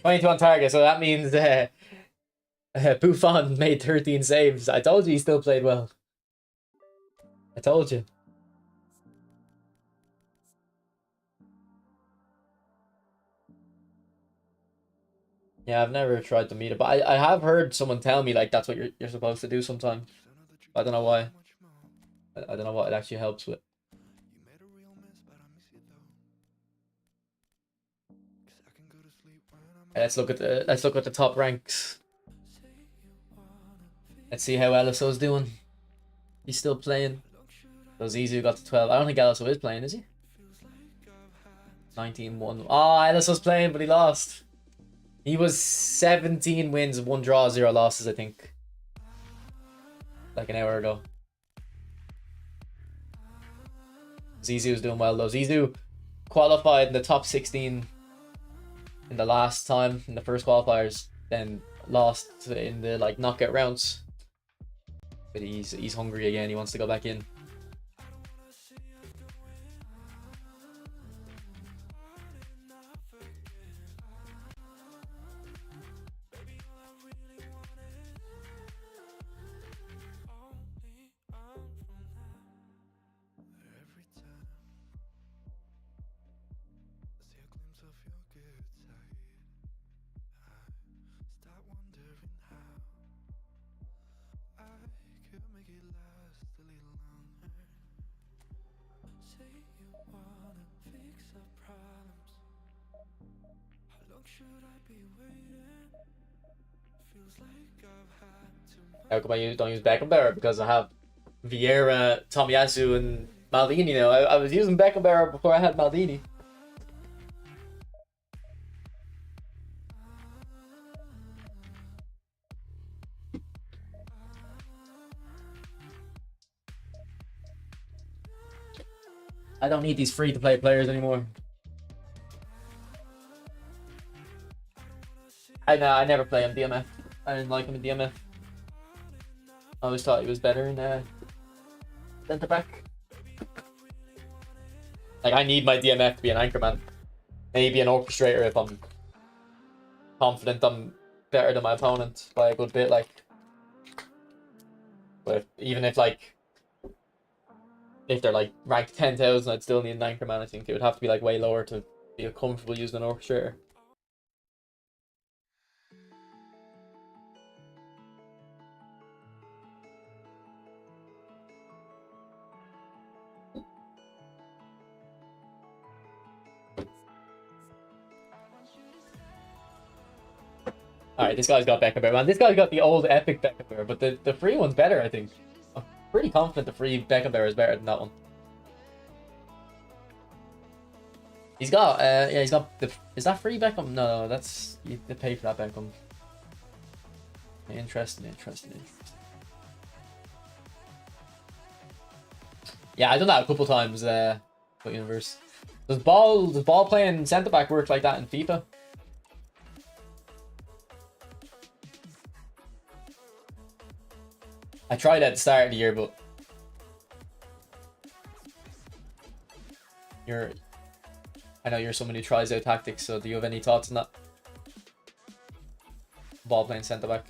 22 on target, so that means Buffon made 13 saves. I told you he still played well. I told you. Yeah, I've never tried to meet it, but I have heard someone tell me like that's what you're supposed to do sometimes. I don't know why. I don't know what it actually helps with. Let's look at the top ranks. Let's see how LSO's doing. He's still playing. So Zizou got to 12. I don't think LSO is playing, is he? 19-1. Oh, LSO's playing, but he lost. He was 17 wins, 1 draw, 0 losses, I think. Like an hour ago. Zizou's doing well though. Zizou qualified in the top 16 in the last time, in the first qualifiers, then lost in the like knockout rounds. But he's hungry again, he wants to go back in. How come I don't use Beckenbauer? Because I have Vieira, Tomiyasu, and Maldini now. I was using Beckenbauer before I had Maldini. I don't need these free-to-play players anymore. I never play him DMF. I didn't like him in DMF. I always thought he was better in centre back. Like, I need my DMF to be an anchorman. Maybe an orchestrator if I'm confident I'm better than my opponent by a good bit. Like, but even if like if they're like ranked 10,000, I'd still need an anchorman. I think it would have to be like way lower to feel comfortable using an orchestrator. Alright, this guy's got Beckenbauer, man. This guy's got the old epic Beckenbauer, but the free one's better, I think. I'm pretty confident the free Beckenbauer is better than that one. He's got, yeah, he's got the. Is that free Beckham? No, that's. You have to pay for that Beckham. Interesting. Yeah, I've done that a couple times, Foot Universe. Does ball playing centre back work like that in FIFA? I tried at the start of the year, but I know you're someone who tries out tactics, so do you have any thoughts on that? Ball playing centre back.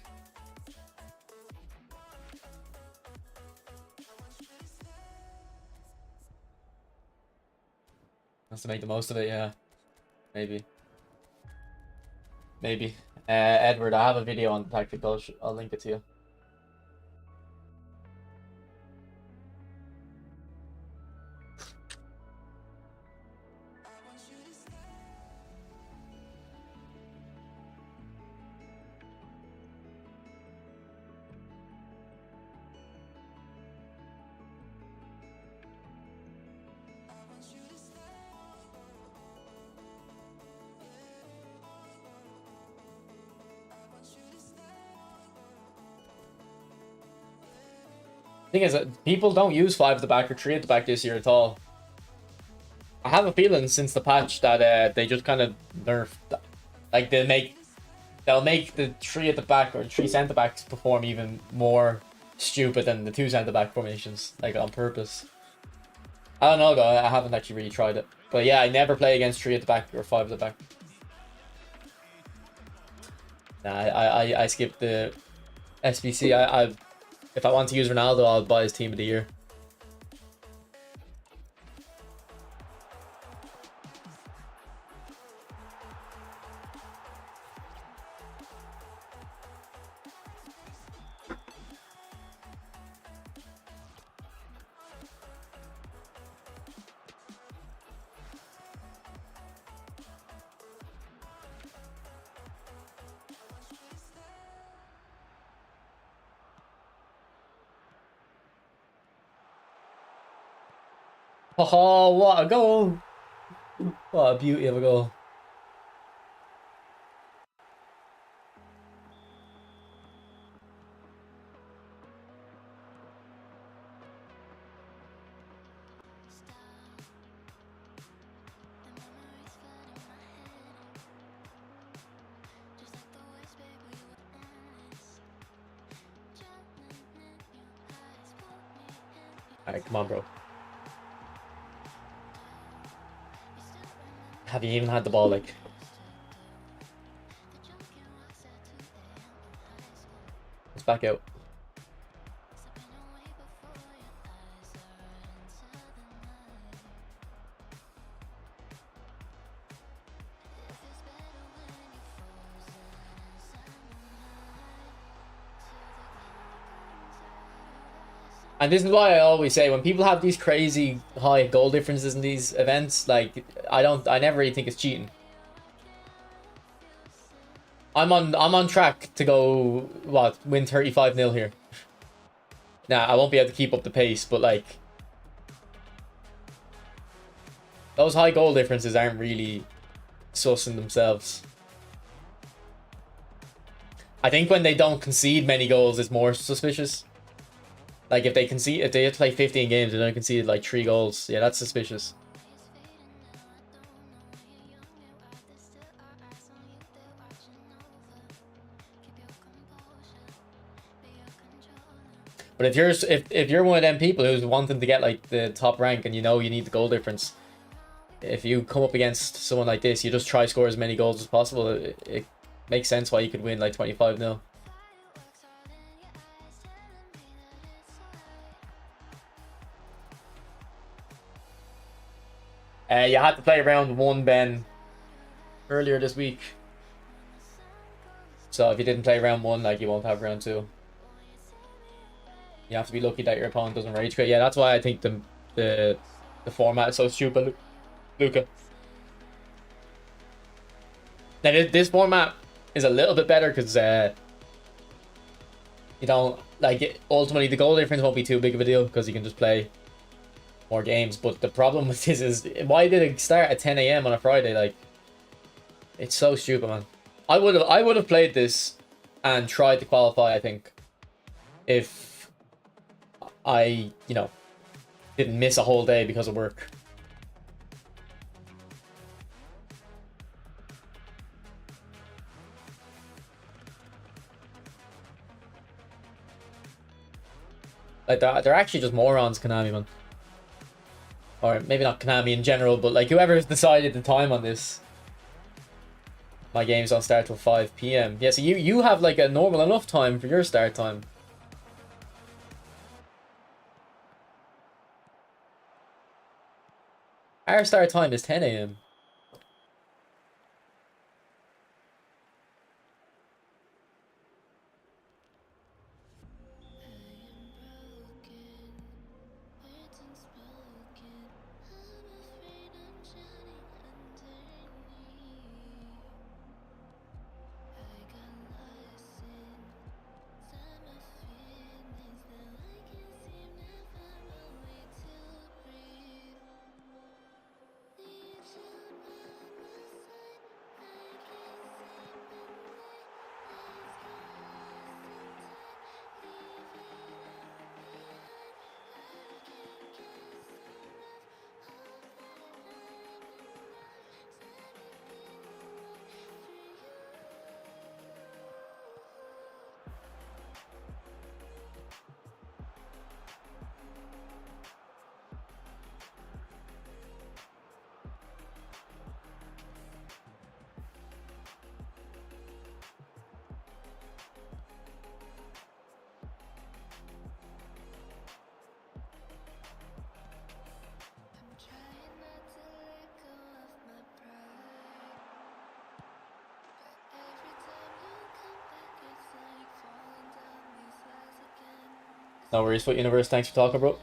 Has to make the most of it, yeah. Maybe. Edward, I have a video on the tactic. I'll link it to you. Thing is that people don't use 5 at the back or 3 at the back this year at all. I have a feeling since the patch that they just kind of nerfed that. Like they'll make the 3 at the back or 3 centre backs perform even more stupid than the 2 centre back formations, like on purpose. I don't know though, I haven't actually really tried it. But yeah, I never play against 3 at the back or 5 at the back. Nah, I skipped the SBC. If I want to use Ronaldo, I'll buy his team of the year. Oh, what a goal! What a beauty of a goal. Alright, come on, bro. Have you even had the ball, like? Let's back out. And this is why I always say when people have these crazy high goal differences in these events, like I never really think it's cheating. I'm on track to go win 35-0 here. Nah, I won't be able to keep up the pace, but like those high goal differences aren't really sus in themselves. I think when they don't concede many goals, it's more suspicious. Like if they have to play 15 games and they conceded like 3 goals, yeah, that's suspicious. But if you're one of them people who's wanting to get like the top rank and you know you need the goal difference, if you come up against someone like this, you just try score as many goals as possible. It makes sense why you could win like 25-0. You had to play round 1, Ben, earlier this week. So if you didn't play round 1, like you won't have round 2. You have to be lucky that your opponent doesn't rage quit. Yeah, that's why I think the format is so stupid, Luca. Now this format is a little bit better because you don't like ultimately the goal difference won't be too big of a deal because you can just play more games. But the problem with this is why did it start at 10 a.m. on a Friday? Like it's so stupid, man. I would have played this and tried to qualify, I think, if I didn't miss a whole day because of work. Like they're actually just morons, Konami, man. Or maybe not Konami in general, but like whoever's decided the time on this. My games don't start till 5 p.m. Yeah, so you have like a normal enough time for your start time. Our start time is 10 a.m. No worries, Foot Universe. Thanks for talking, bro.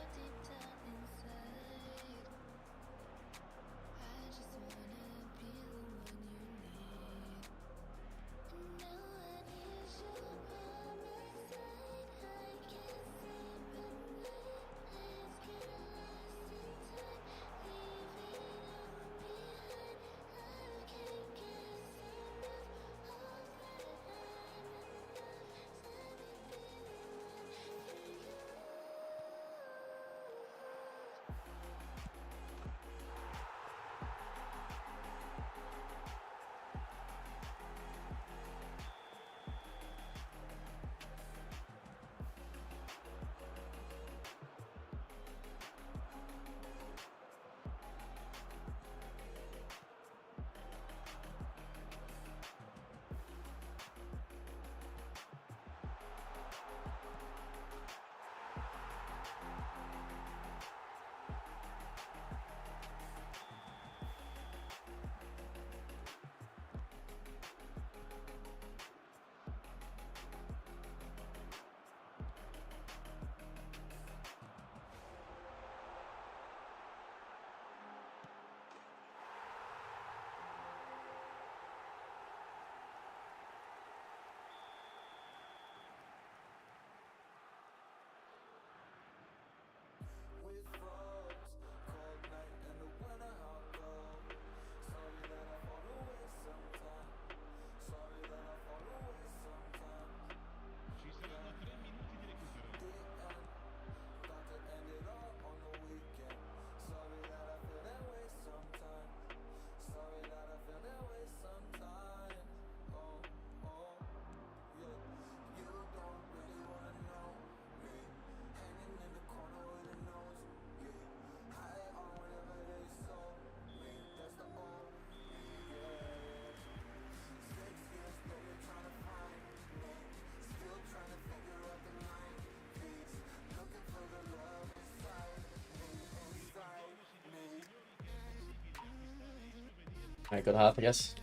Alright, good half, I guess.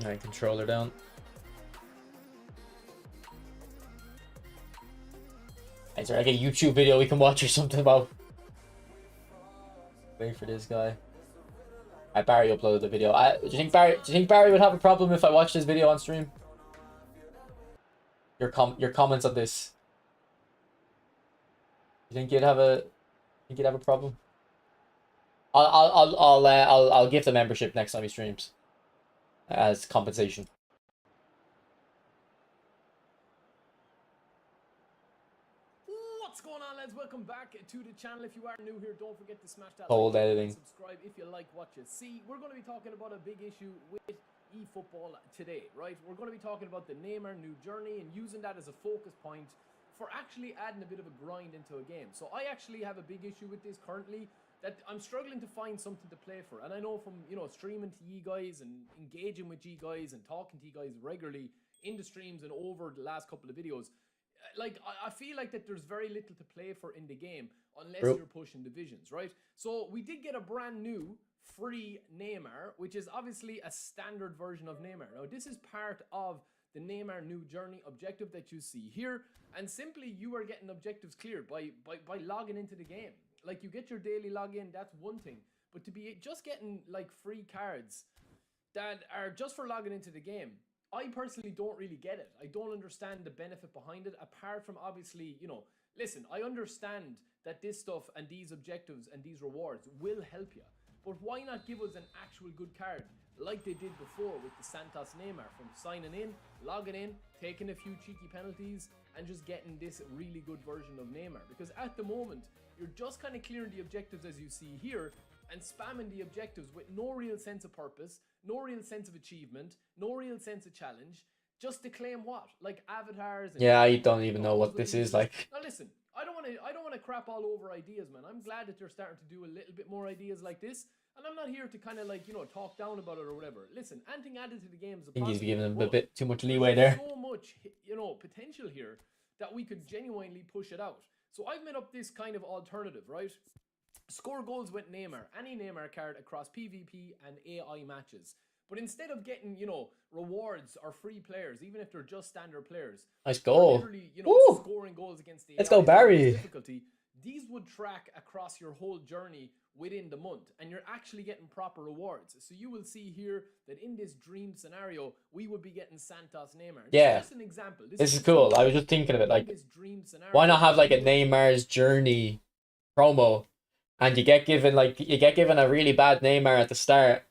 Alright, controller down. Is there like a YouTube video we can watch or something about? Wait for this guy. Barry uploaded the video. Do you think Barry would have a problem if I watched this video on stream? Your comments on this. You think you'd have a problem? I'll give the membership next time he streams as compensation. What's going on, lads? Welcome back to the channel. If you are new here, don't forget to smash that Cold like editing. and subscribe if you like what you see. We're going to be talking about a big issue with eFootball today, right? We're going to be talking about the Neymar new journey and using that as a focus point for actually adding a bit of a grind into a game. So I actually have a big issue with this currently, that I'm struggling to find something to play for. And I know from, you know, streaming to you guys and engaging with you guys and talking to you guys regularly in the streams and over the last couple of videos, like I feel like that there's very little to play for in the game unless you're pushing divisions, right? So we did get a brand new free Neymar, which is obviously a standard version of Neymar. Now this is part of the Neymar new journey objective that you see here, and simply you are getting objectives cleared by logging into the game. Like, you get your daily login, that's one thing, but to be just getting like free cards that are just for logging into the game, I personally don't really get it. I don't understand the benefit behind it, apart from obviously, you know, listen, I understand that this stuff and these objectives and these rewards will help you, but why not give us an actual good card like they did before with the Santos Neymar, from signing in, logging in, taking a few cheeky penalties, and just getting this really good version of Neymar? Because at the moment, you're just kind of clearing the objectives as you see here and spamming the objectives with no real sense of purpose, no real sense of achievement, no real sense of challenge, just to claim what? Like avatars and, yeah, you don't even know what this is like. Now listen, I don't want to crap all over ideas, man. I'm glad that they're starting to do a little bit more ideas like this, and I'm not here to kind of like, you know, talk down about it or whatever. Listen, anything added to the game is a I think he's positive, giving him a bit too much leeway there. So much, you know, potential here that we could genuinely push it out. So I've made up this kind of alternative, right? Score goals with Neymar, any Neymar card across PvP and AI matches. But instead of getting, you know, rewards or free players, even if they're just standard players, nice goal. Literally, you know, scoring goals against the Let's AI go, Barry. difficulty, these would track across your whole journey within the month, and you're actually getting proper rewards. So you will see here that in this dream scenario, we would be getting Santos Neymar. Yeah, just an example. This is cool. I was just thinking of it, like, why not have like a Neymar's journey promo, and you get given a really bad Neymar at the start,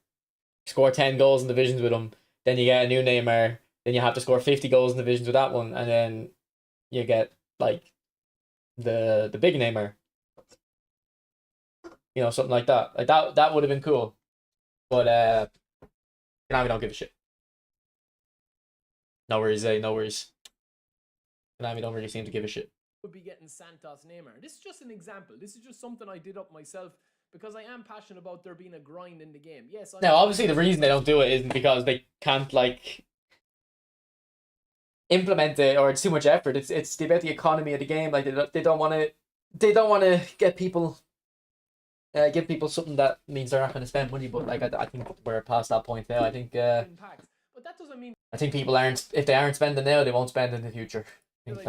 score 10 goals in divisions with him, then you get a new Neymar, then you have to score 50 goals in divisions with that one, and then you get like the big Neymar. You know, something like that. Like that would have been cool. But now we don't give a shit. No worries, no worries. Now we don't really seem to give a shit. Would be getting Santos Neymar. This is just an example. This is just something I did up myself because I am passionate about there being a grind in the game. Yes. Now, obviously, the reason they don't do it isn't because they can't like implement it or it's too much effort. It's about the economy of the game. Like they don't want to get people. Give people something that means they're not going to spend money, but like I think we're past that point now. I think but that doesn't mean I think people aren't, if they aren't spending now, they won't spend in the future. I think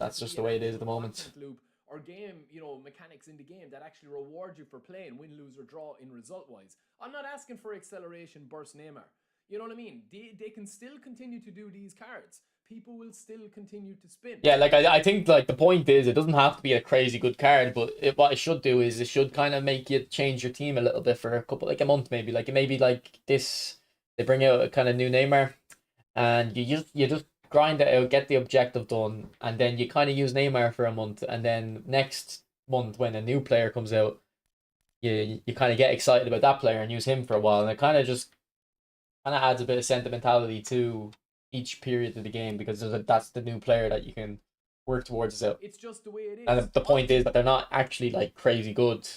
that's just the way it is at the moment. Loop or game, you know, mechanics in the game that actually reward you for playing, win, lose, or draw in result wise. I'm not asking for acceleration burst Neymar. You know what I mean? They can still continue to do these cards. People will still continue to spin. Yeah, like I think like the point is it doesn't have to be a crazy good card, but what it should do is it should kind of make you change your team a little bit for a month maybe. Like maybe like this, they bring out a kind of new Neymar, and you just grind it out, get the objective done, and then you kind of use Neymar for a month, and then next month when a new player comes out, you kind of get excited about that player and use him for a while, and it kind of adds a bit of sentimentality to each period of the game because that's the new player that you can work towards. So It's just the way it is. and the point is that they're not actually like crazy good.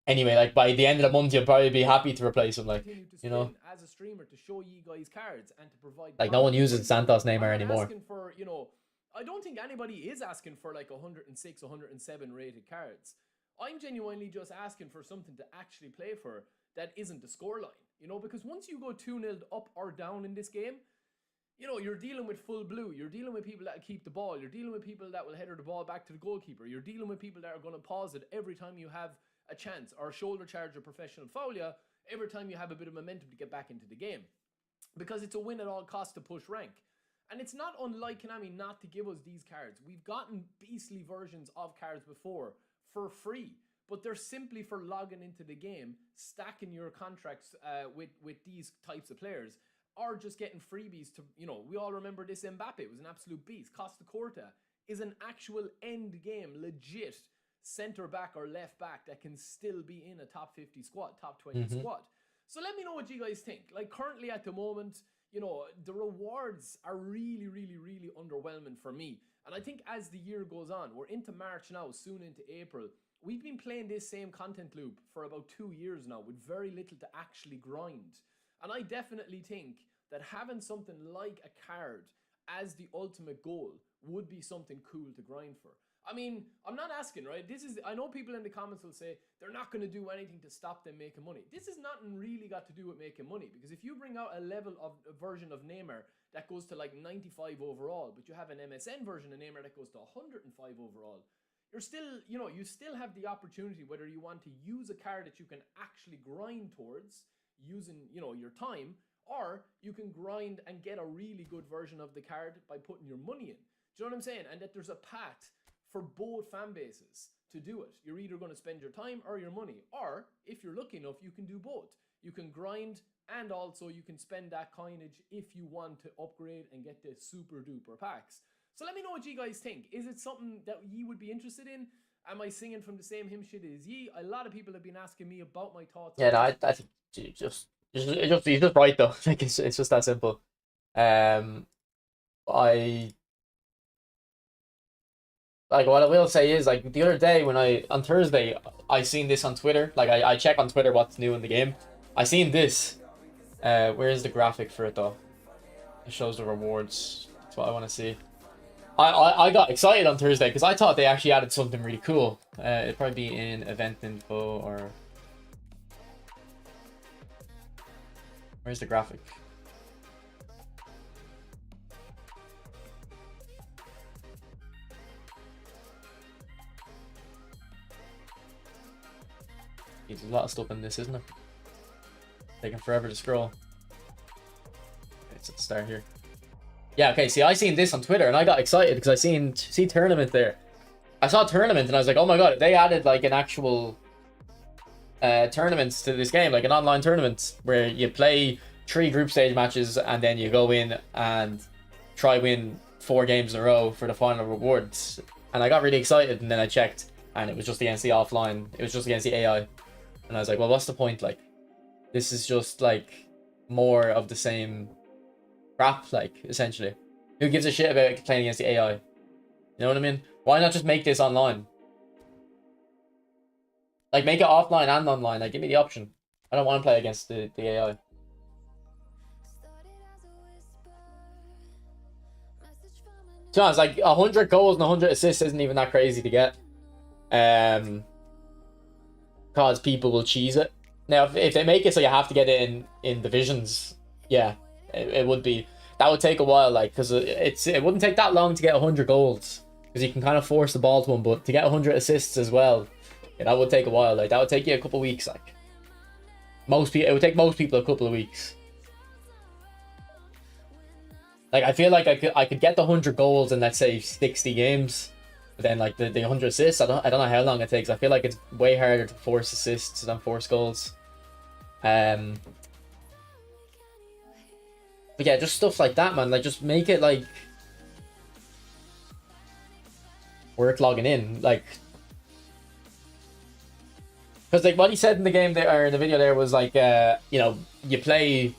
Anyway, like by the end of the month, you'll probably be happy to replace him. Like, you know, as a streamer to show you guys cards and to provide. Like no one uses Santos Neymar I'm not anymore. asking for, you know, I don't think anybody is asking for like 106, 107 rated cards. I'm genuinely just asking for something to actually play for that isn't the scoreline, you know, because once you go 2-0 up or down in this game, you know, you're dealing with full blue. You're dealing with people that keep the ball. You're dealing with people that will header the ball back to the goalkeeper. You're dealing with people that are going to pause it every time you have a chance, or shoulder charge or professional foul you every time you have a bit of momentum to get back into the game. Because it's a win at all costs to push rank. And it's not unlike Konami not to give us these cards. We've gotten beastly versions of cards before for free, but they're simply for logging into the game, stacking your contracts with these types of players, or just getting freebies to, you know, we all remember this Mbappe was an absolute beast. Costa Corta is an actual end game, legit center back or left back that can still be in a top 50 squad, top 20 squad. So let me know what you guys think. Like currently at the moment, you know, the rewards are really, really, really underwhelming for me. And I think as the year goes on, we're into March now, soon into April. We've been playing this same content loop for about 2 years now with very little to actually grind. And I definitely think that having something like a card as the ultimate goal would be something cool to grind for. I mean, I'm not asking, right? I know people in the comments will say they're not going to do anything to stop them making money. This has nothing really got to do with making money, because if you bring out a version of Neymar that goes to like 95 overall, but you have an MSN version of Neymar that goes to 105 overall, you're still, you know, you still have the opportunity whether you want to use a card that you can actually grind towards using, you know, your time, or you can grind and get a really good version of the card by putting your money in. Do you know what I'm saying? And that there's a path for both fan bases to do it. You're either going to spend your time or your money, or if you're lucky enough, you can do both. You can grind and also you can spend that coinage if you want to upgrade and get the super duper packs. So let me know what you guys think. Is it something that ye would be interested in? Am I singing from the same hymn shit as ye? A lot of people have been asking me about my thoughts. Yeah, no, I think you're just right though. Like it's just that simple. Like what I will say is, like the other day on Thursday, I seen this on Twitter. Like I check on Twitter what's new in the game. I seen this. Where is the graphic for it though? It shows the rewards. That's what I want to see. I got excited on Thursday because I thought they actually added something really cool. It'd probably be in event info or where's the graphic? There's a lot of stuff in this, isn't it? Taking forever to scroll. It's at the start here. Yeah, okay, see, I seen this on Twitter and I got excited because I see tournament there. I saw tournament and I was like, oh my god, they added like an actual tournaments to this game, like an online tournament where you play 3 group stage matches and then you go in and try win 4 games in a row for the final rewards. And I got really excited and then I checked and it was just against the offline, it was just against the AI. And I was like, well, what's the point? Like, this is just like more of the same crap, like, essentially. Who gives a shit about playing against the AI? You know what I mean? Why not just make this online? Like, make it offline and online. Like, give me the option. I don't want to play against the AI. To be honest, like, 100 goals and 100 assists isn't even that crazy to get. Because people will cheese it. Now, if they make it so you have to get it in divisions, yeah, it would be. That would take a while, like, because it wouldn't take that long to get 100 goals, because you can kind of force the ball to them, but to get 100 assists as well, yeah, that would take a while. Like, that would take you a couple of weeks. Like, it would take most people a couple of weeks. Like, I feel like I could get the 100 goals in, let's say, 60 games. But then, like, the 100 assists, I don't know how long it takes. I feel like it's way harder to force assists than force goals. But yeah, just stuff like that, man. Like, just make it, like... work logging in, like, because like what he said in the game there, or in the video there, was like, you know, you play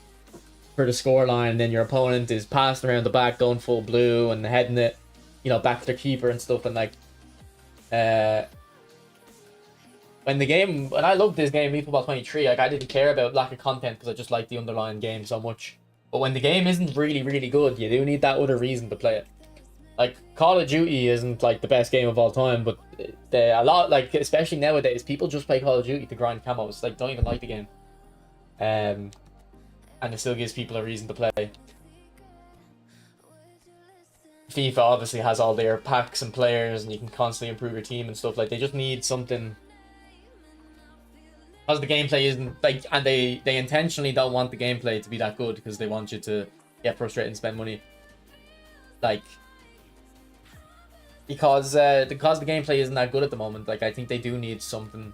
for the scoreline, and then your opponent is passing around the back, going full blue and heading it, you know, back to their keeper and stuff. And like, when I loved this game, eFootball 23, like I didn't care about lack of content because I just liked the underlying game so much. But when the game isn't really, really good, you do need that other reason to play it. Like, Call of Duty isn't like the best game of all time, but a lot, like, especially nowadays, people just play Call of Duty to grind camos, like, don't even like the game. And it still gives people a reason to play. FIFA obviously has all their packs and players, and you can constantly improve your team and stuff. Like, they just need something, because the gameplay isn't like, and they intentionally don't want the gameplay to be that good because they want you to get frustrated and spend money. Like, because the gameplay isn't that good at the moment. Like, I think they do need something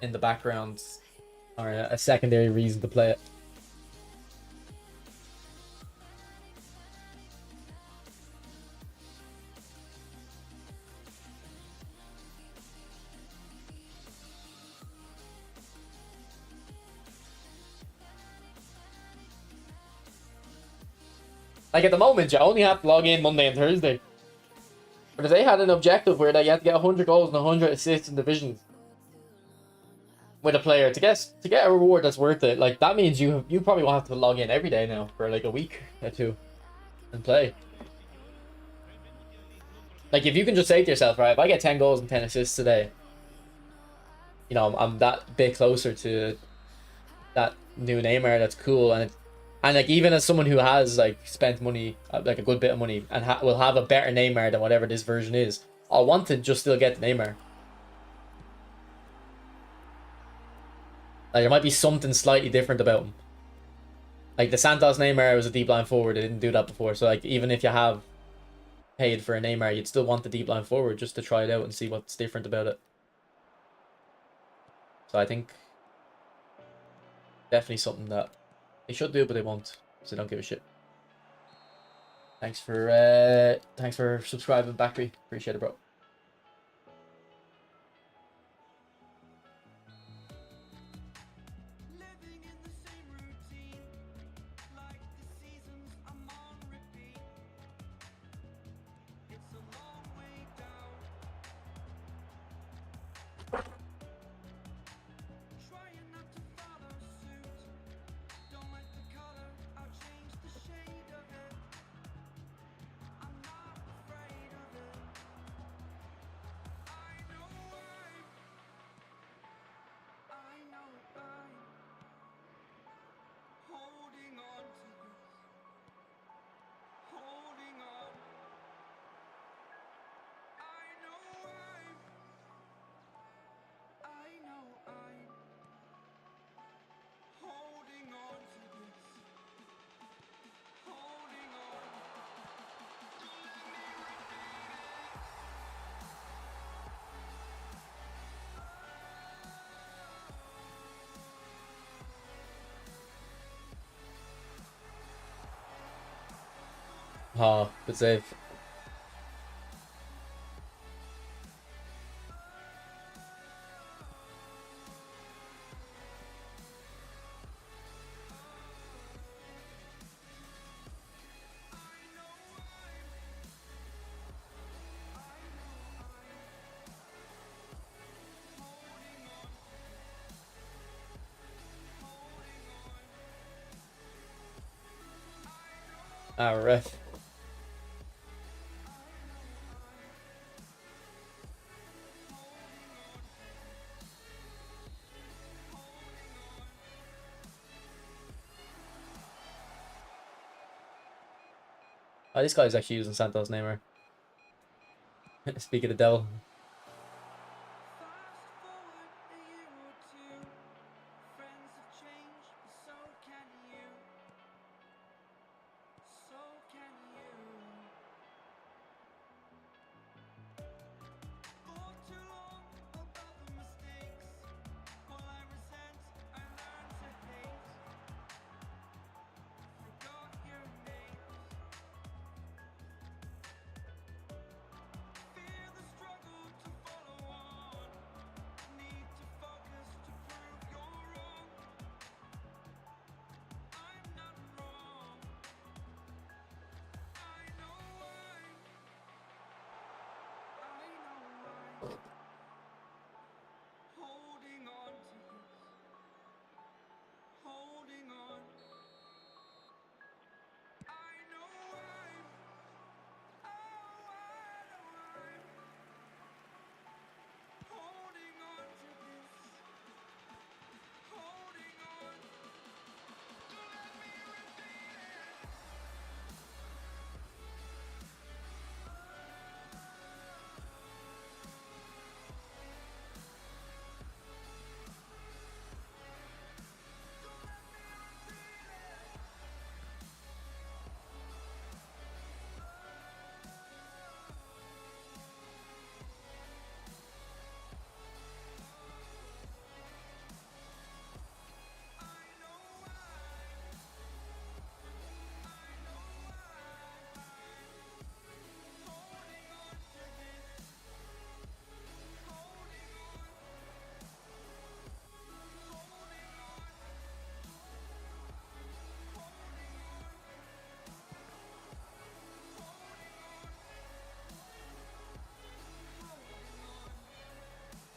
in the background, or a secondary reason to play it. Like, at the moment, you only have to log in Monday and Thursday. But if they had an objective where they had to get 100 goals and 100 assists in divisions with a player to get a reward that's worth it, like, that means you probably will have to log in every day now for like a week or two and play. Like, if you can just say to yourself, right, if I get 10 goals and 10 assists today, you know, I'm that bit closer to that new Neymar. That's cool. And like, even as someone who has like spent money, like a good bit of money, and will have a better Neymar than whatever this version is, I want to just still get the Neymar. Like, there might be something slightly different about him. Like, the Santos Neymar was a deep line forward. They didn't do that before. So like, even if you have paid for a Neymar, you'd still want the deep line forward just to try it out and see what's different about it. So I think definitely something that they should do, but they won't, so they don't give a shit. Thanks for subscribing, Bakri. Appreciate it, bro. Oh, good save. Ah, ref. Oh, this guy's actually using Santos Neymar. Speak of the devil.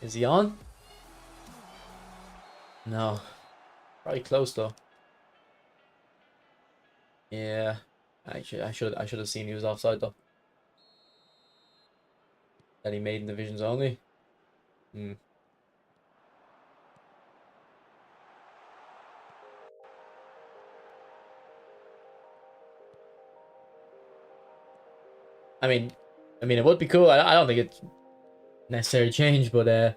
Is he on? No. Probably close though. Yeah. Actually, I should have seen he was offside though. That he made in divisions only. Hmm. I mean, it would be cool. I don't think it's necessary change, but I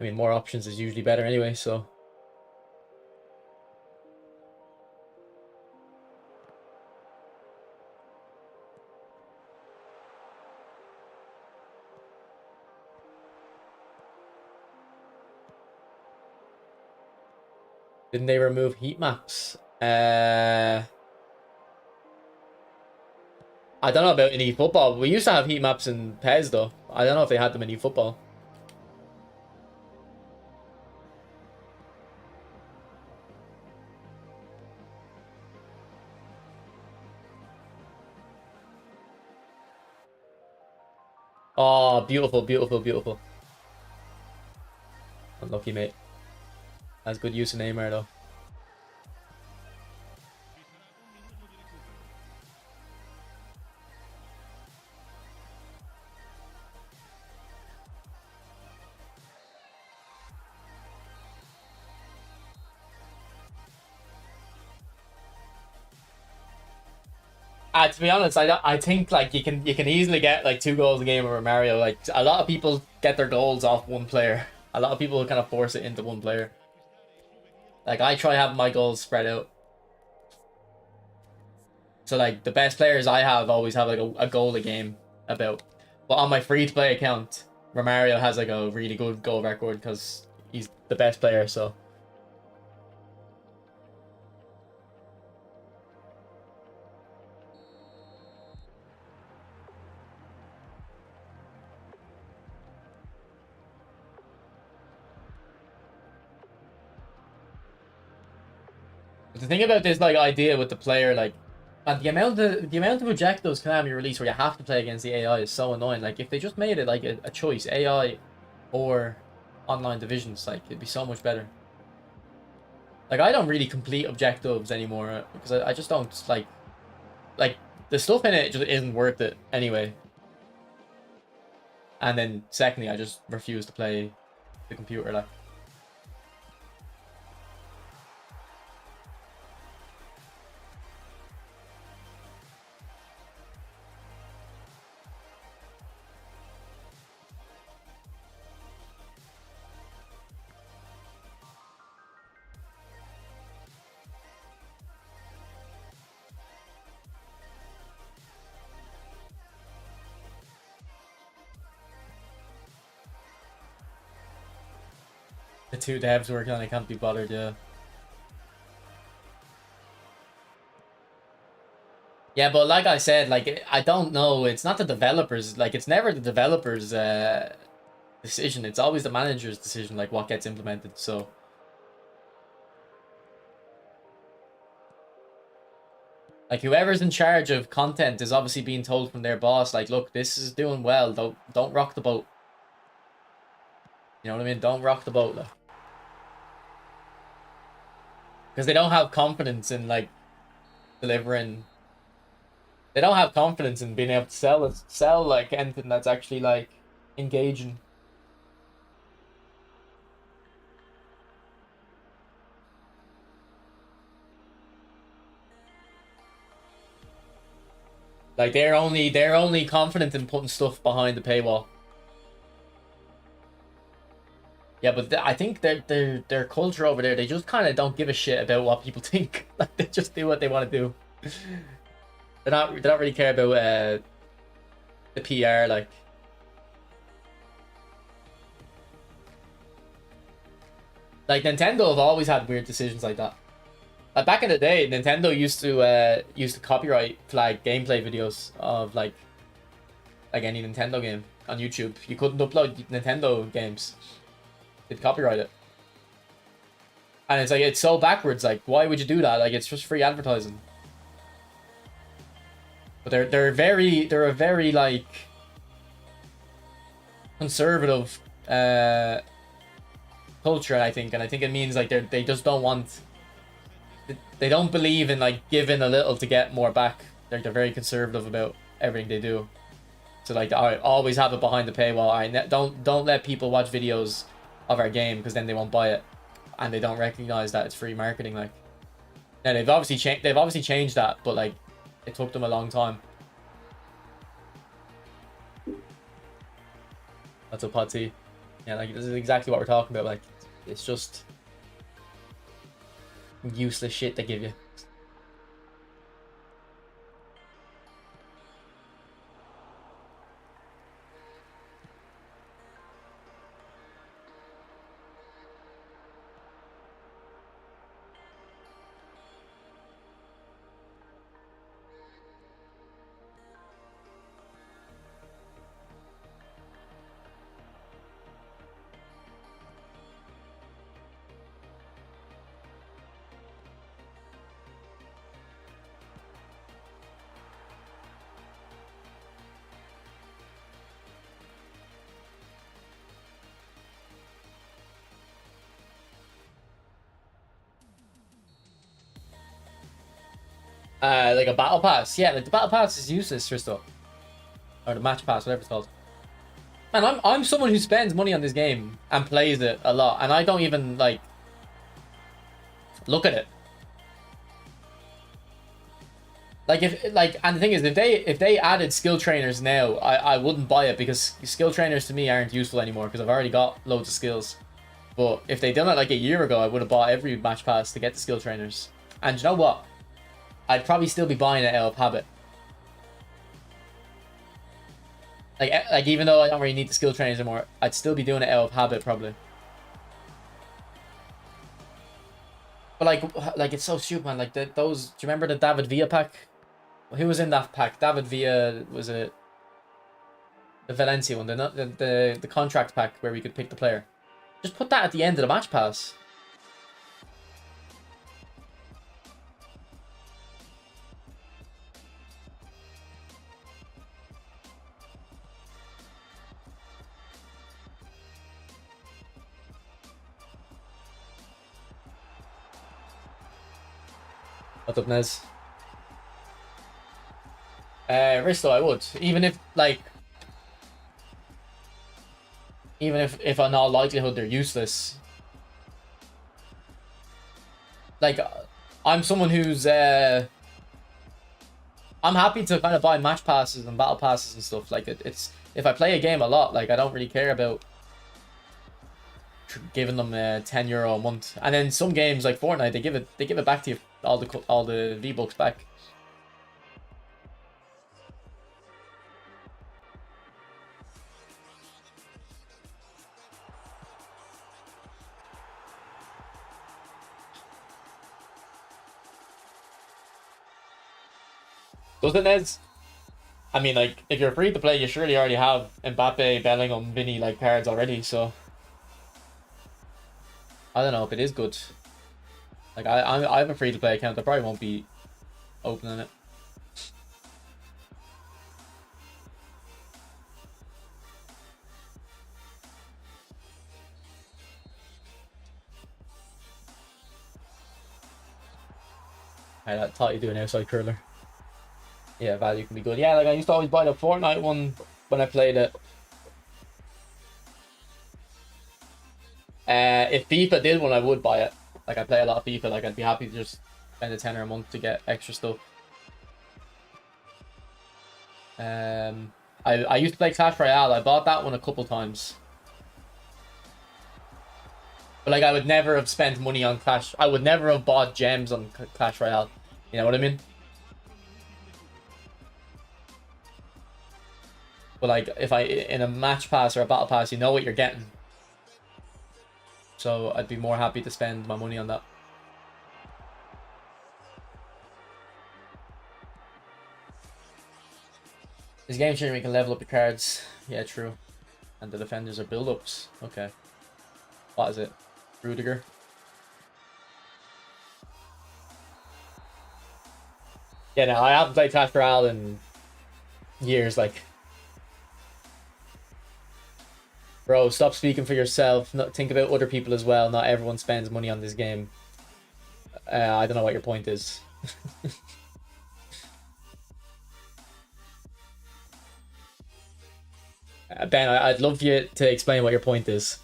mean, more options is usually better anyway. So didn't they remove heat maps? I don't know about in eFootball. We used to have heat maps in PES though. I don't know if they had them in eFootball. Oh, beautiful, beautiful, beautiful. Unlucky, mate. That's good use of Neymar though. To be honest, I think like you can easily get like 2 goals a game over Mario. Like a lot of people get their goals off one player. A lot of people kind of force it into one player. Like I try having my goals spread out. So like the best players I have always have like a goal a game about. But on my free to play account, Romario has like a really good goal record because he's the best player. So the thing about this like idea with the player like, and the amount of objectives Konami release where you have to play against the AI is so annoying. Like if they just made it like a choice, AI or online divisions, like it'd be so much better. Like I don't really complete objectives anymore because I just don't like the stuff in it just isn't worth it anyway. And then secondly, I just refuse to play the computer like. The 2 devs working on it can't be bothered, yeah. Yeah, but like I said, like I don't know. It's not the developers. Like it's never the developers' decision. It's always the manager's decision. Like what gets implemented. So like whoever's in charge of content is obviously being told from their boss, like, look, this is doing well. Don't rock the boat. You know what I mean? Don't rock the boat, like. Because they don't have confidence in like delivering. They don't have confidence in being able to sell like anything that's actually like engaging. Like they're only confident in putting stuff behind the paywall. Yeah, but I think their culture over there, they just kind of don't give a shit about what people think. Like they just do what they want to do. They don't really care about the PR like. Like Nintendo have always had weird decisions like that. Like back in the day, Nintendo used to copyright flag gameplay videos of like any Nintendo game on YouTube. You couldn't upload Nintendo games. They'd copyright it. And it's like it's so backwards, like why would you do that? Like it's just free advertising. But they're a very like conservative culture, I think, and I think it means like they just don't want. They don't believe in like giving a little to get more back. They're very conservative about everything they do. So like, I always have it behind the paywall. Don't let people watch videos of our game because then they won't buy it, and they don't recognize that it's free marketing. Like, now they've obviously changed that, but like, it took them a long time. That's a pot tea. Yeah, like this is exactly what we're talking about. Like, it's just useless shit they give you. Like a battle pass. Yeah, like the battle pass is useless for stuff. Or the match pass, whatever it's called. Man, I'm someone who spends money on this game and plays it a lot, and I don't even like look at it. Like and the thing is, if they added skill trainers now, I wouldn't buy it because skill trainers to me aren't useful anymore because I've already got loads of skills. But if they'd done it like a year ago, I would have bought every match pass to get the skill trainers. And you know what? I'd probably still be buying it out of habit. Like even though I don't really need the skill trainers anymore, I'd still be doing it out of habit probably. But like it's so stupid, man. Like those. Do you remember the David Villa pack? Who was in that pack? David Villa, was it the Valencia one? The contract pack where we could pick the player. Just put that at the end of the match pass. What's up, Nez? Risto, I would. Even if in all likelihood they're useless. Like, I'm someone who's I'm happy to kind of buy match passes and battle passes and stuff. Like it's if I play a game a lot, like I don't really care about giving them €10 a month. And then some games like Fortnite, they give it back to you, all the V-Bucks back. Doesn't it? I mean, like, if you're free to play, you surely already have Mbappe, Bellingham, Vinny, like, cards already, so I don't know if it is good. Like, I have a free to play account. I probably won't be opening it. I thought you'd do an outside curler. Yeah, value can be good. Yeah, like I used to always buy the Fortnite one when I played it. If FIFA did one, I would buy it. Like, I play a lot of FIFA. Like, I'd be happy to just spend a tenner a month to get extra stuff. I used to play Clash Royale. I bought that one a couple times. But like, I would never have spent money on Clash. I would never have bought gems on Clash Royale. You know what I mean? But like, if in a match pass or a battle pass, you know what you're getting. So I'd be more happy to spend my money on that. This game shouldn't we can level up your cards. Yeah, true. And the defenders are build-ups. Okay. What is it? Rudiger. Yeah, no, I haven't played Clash Royale in years, like. Bro, stop speaking for yourself. Think about other people as well. Not everyone spends money on this game. I don't know what your point is. Ben, I'd love you to explain what your point is.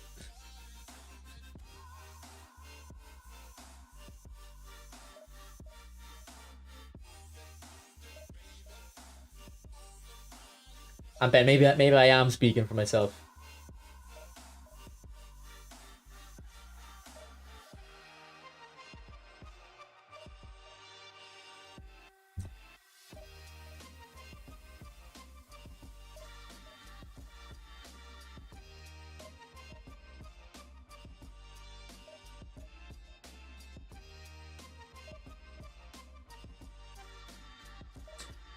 And Ben, maybe I am speaking for myself.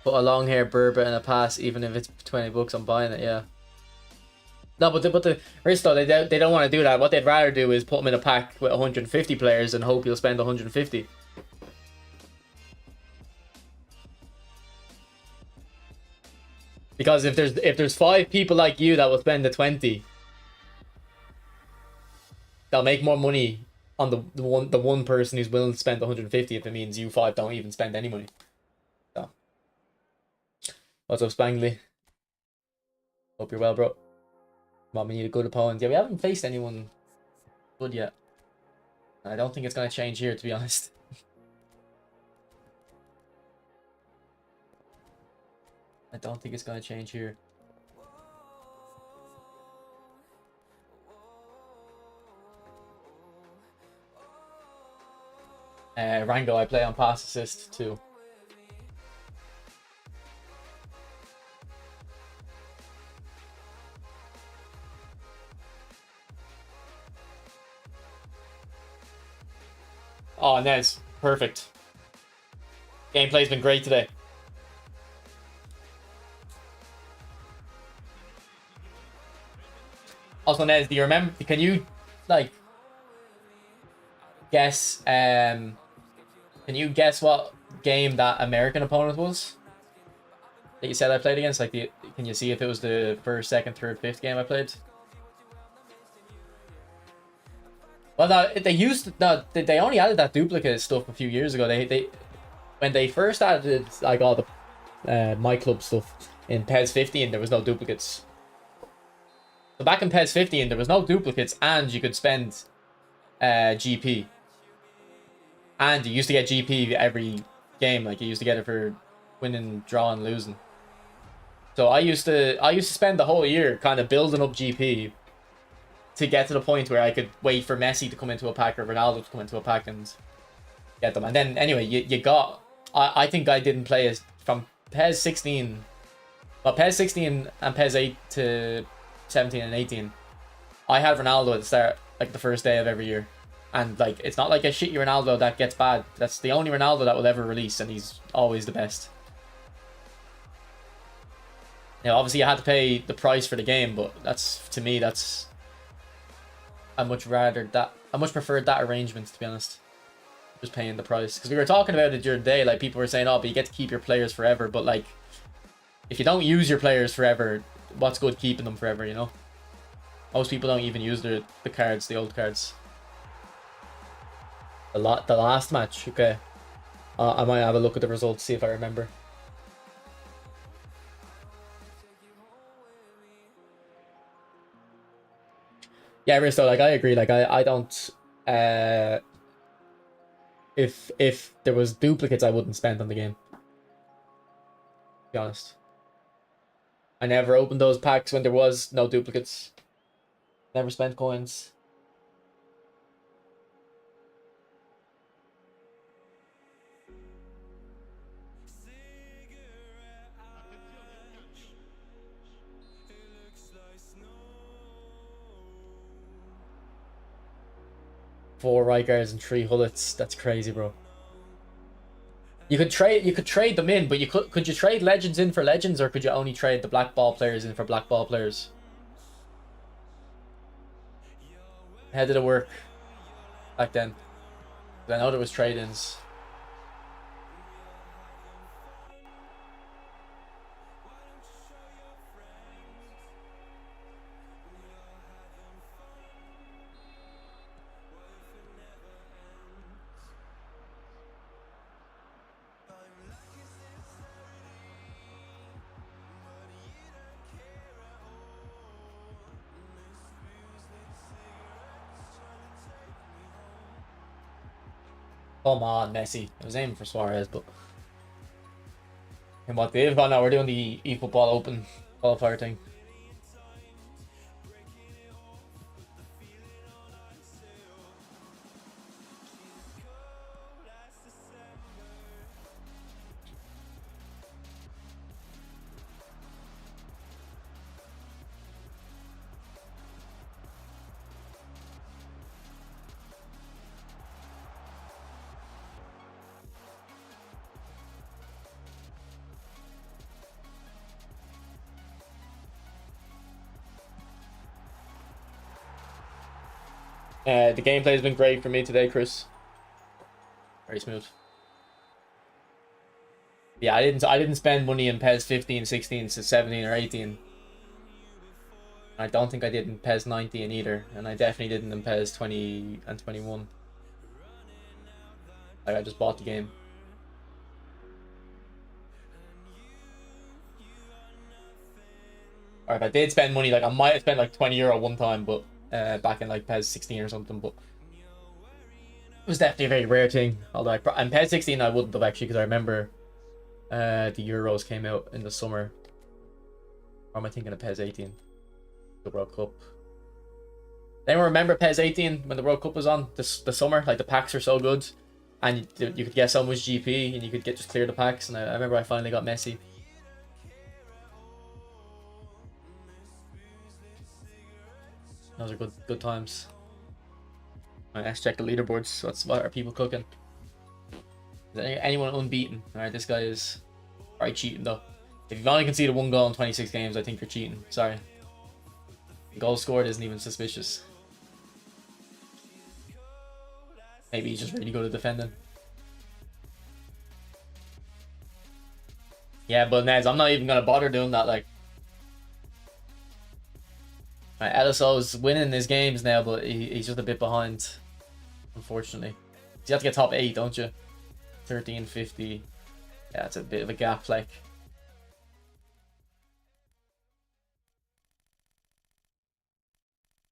Put a long hair Berber and a pass, even if it's 20 bucks, I'm buying it, yeah. No, but the Risto, they don't want to do that. What they'd rather do is put them in a pack with 150 players and hope you'll spend 150. Because if there's 5 people like you that will spend the 20, they'll make more money on the one person who's willing to spend 150 if it means you 5 don't even spend any money. So, what's up, Spangly? Hope you're well, bro. Mom, we need a good opponent. Yeah, we haven't faced anyone good yet. I don't think it's going to change here, to be honest. I don't think it's going to change here. Rango, I play on pass assist too. Oh, Nez, perfect. Gameplay's been great today. Also, Nez, do you remember? Can you like guess? Can you guess what game that American opponent was that you said I played against? Like, can you see if it was the first, second, third, fifth game I played? Well, no, they only added that duplicate stuff a few years ago. When they first added like all the my club stuff in PES 15, there was no duplicates. So back in PES 15, there was no duplicates, and you could spend GP. And you used to get GP every game, like you used to get it for winning, drawing, losing. So I used to spend the whole year kind of building up GP to get to the point where I could wait for Messi to come into a pack or Ronaldo to come into a pack and get them. And then anyway, you got. I think I didn't play as from PES 16. Well, PES 16 and PES 8 to 17 and 18. I had Ronaldo at the start, like the first day of every year. And like it's not like a shitty Ronaldo that gets bad. That's the only Ronaldo that will ever release, and he's always the best. Now, obviously, you had to pay the price for the game, but to me, I much preferred that arrangement, to be honest. Just paying the price, because we were talking about it during the day. Like people were saying, "Oh, but you get to keep your players forever." But like, if you don't use your players forever, what's good keeping them forever? You know, most people don't even use the cards, the old cards. The last match, okay. I might have a look at the results, see if I remember. Yeah, Risto, like I agree. Like I don't. If there was duplicates, I wouldn't spend on the game. To be honest, I never opened those packs when there was no duplicates. Never spent coins. Four Rikers and 3 Hullets. That's crazy, bro. You could trade them in, but could you trade legends in for legends, or could you only trade the black ball players in for black ball players? How did it work back then? I know there was trade-ins. Come on, Messi. I was aiming for Suarez, but... And what they've got now, we're doing the eFootball Open Qualifier thing. The gameplay has been great for me today, Chris. Very smooth. Yeah, I didn't spend money in PES 15, 16, 17, or 18. I don't think I did in PES 19 either, and I definitely didn't in PES 20 and 21. Like, I just bought the game. Or if I did spend money, like I might have spent like €20 one time, but back in like PES 16 or something, but it was definitely a very rare thing. Although and PES 16 I wouldn't have actually, because I remember the Euros came out in the summer. Or am I thinking of PES 18? The World Cup. Anyone remember PES 18 when the World Cup was on? The summer, like the packs are so good, and you could get so much GP, and you could just clear the packs. And I remember I finally got Messi. Those are good times. Alright, let's check the leaderboards. What are people cooking? Is anyone unbeaten? Alright, this guy is alright cheating though. If you've only conceded 1 goal in 26 games, I think you're cheating. Sorry. The goal scored isn't even suspicious. Maybe he's just really good at defending. Yeah, but Neds, I'm not even gonna bother doing that. Like, right, LSO's winning his games now, but he's just a bit behind, unfortunately. You have to get top 8, don't you? 1350. Yeah, it's a bit of a gap, like.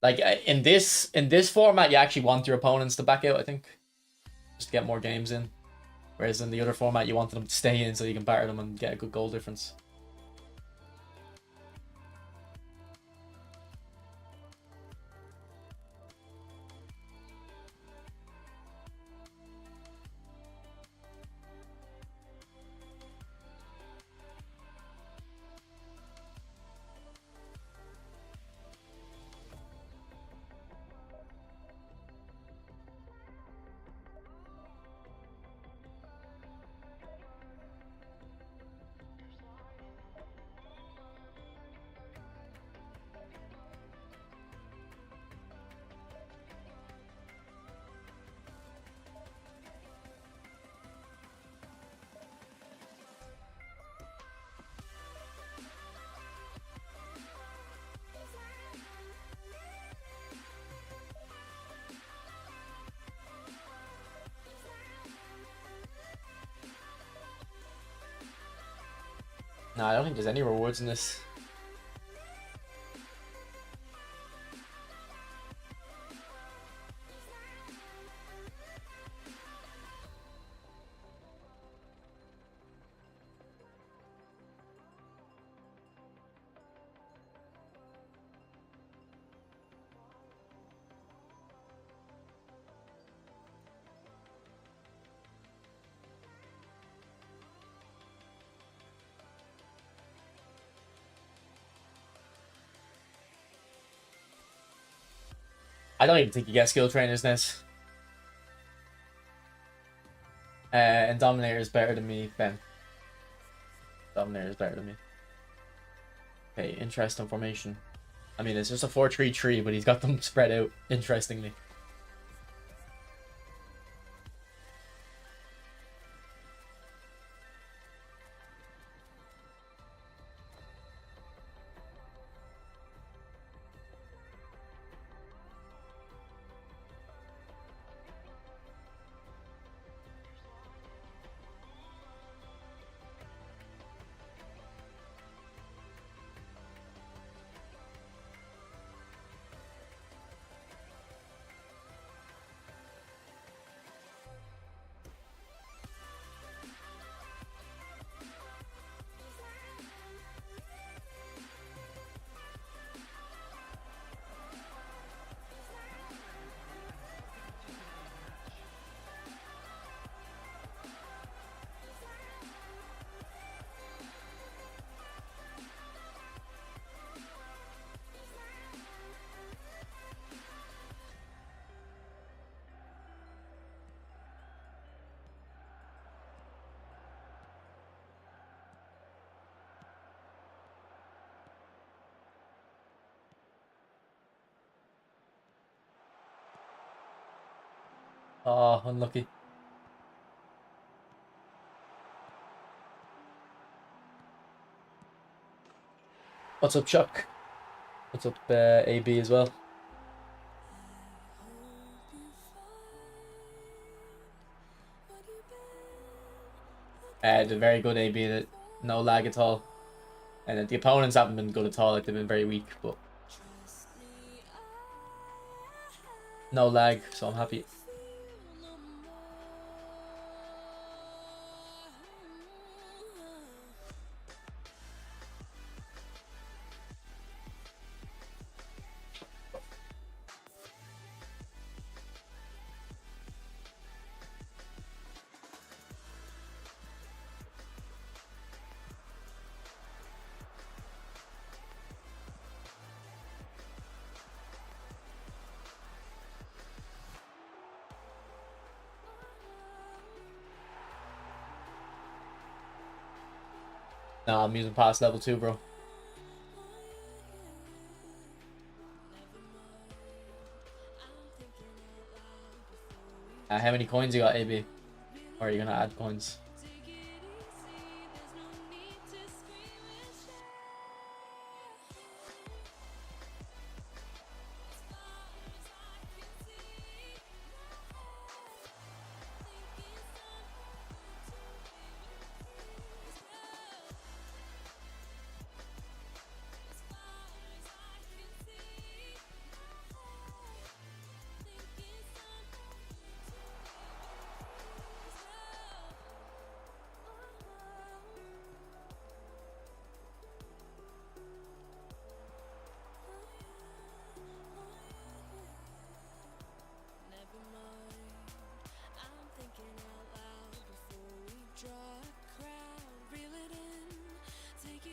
Like in this format, you actually want your opponents to back out, I think, just to get more games in. Whereas in the other format, you want them to stay in so you can batter them and get a good goal difference. No, I don't think there's any rewards in this. I don't even think you get skill trainers in this. And Dominator is better than me, Ben. Dominator is better than me. Okay, interesting formation. I mean, it's just a 4-3-3, but he's got them spread out, interestingly. Oh, unlucky. What's up, Chuck? What's up, AB as well? They're very good, AB. No lag at all. And the opponents haven't been good at all. Like, they've been very weak, but no lag, so I'm happy. Nah, I'm using past level 2, bro. How many coins you got, AB? Or are you gonna add coins?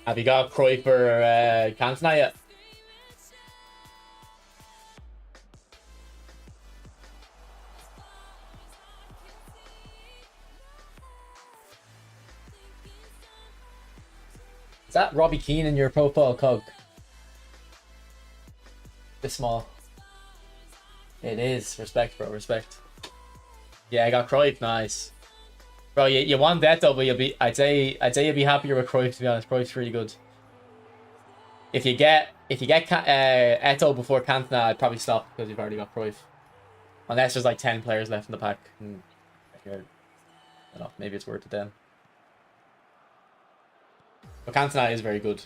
Have you got Cruyff or Cantona yet? Is that Robbie Keane in your profile, Cog? This small. It is. Respect, bro. Respect. Yeah, I got Cruyff. Nice. Bro, you want that though, but I'd say you'll be happier with Cruyff, to be honest. Cruyff's really good. If you get Eto before Cantona, I'd probably stop because you've already got Cruyff. Unless there's like 10 players left in the pack. I don't know, maybe it's worth it then. But Cantona is very good.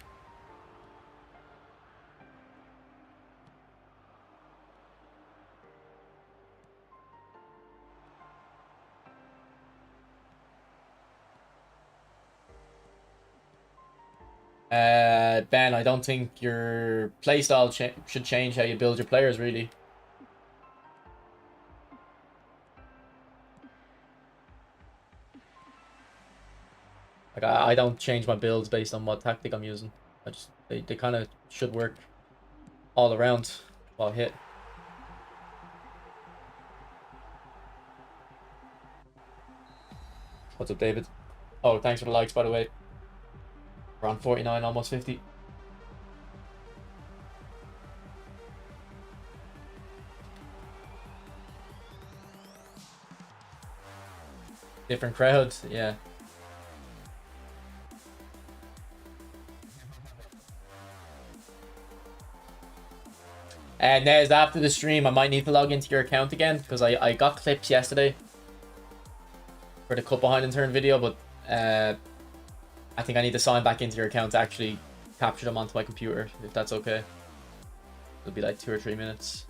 Ben, I don't think your playstyle should change how you build your players, really. Like, I don't change my builds based on what tactic I'm using. They kind of should work all around while hit. What's up, David? Oh, thanks for the likes, by the way. We're on 49, almost 50. Different crowds, yeah. And Nez, after the stream, I might need to log into your account again because I got clips yesterday for the cut behind and turn video, but I think I need to sign back into your account to actually capture them onto my computer, if that's okay. It'll be like 2 or 3 minutes.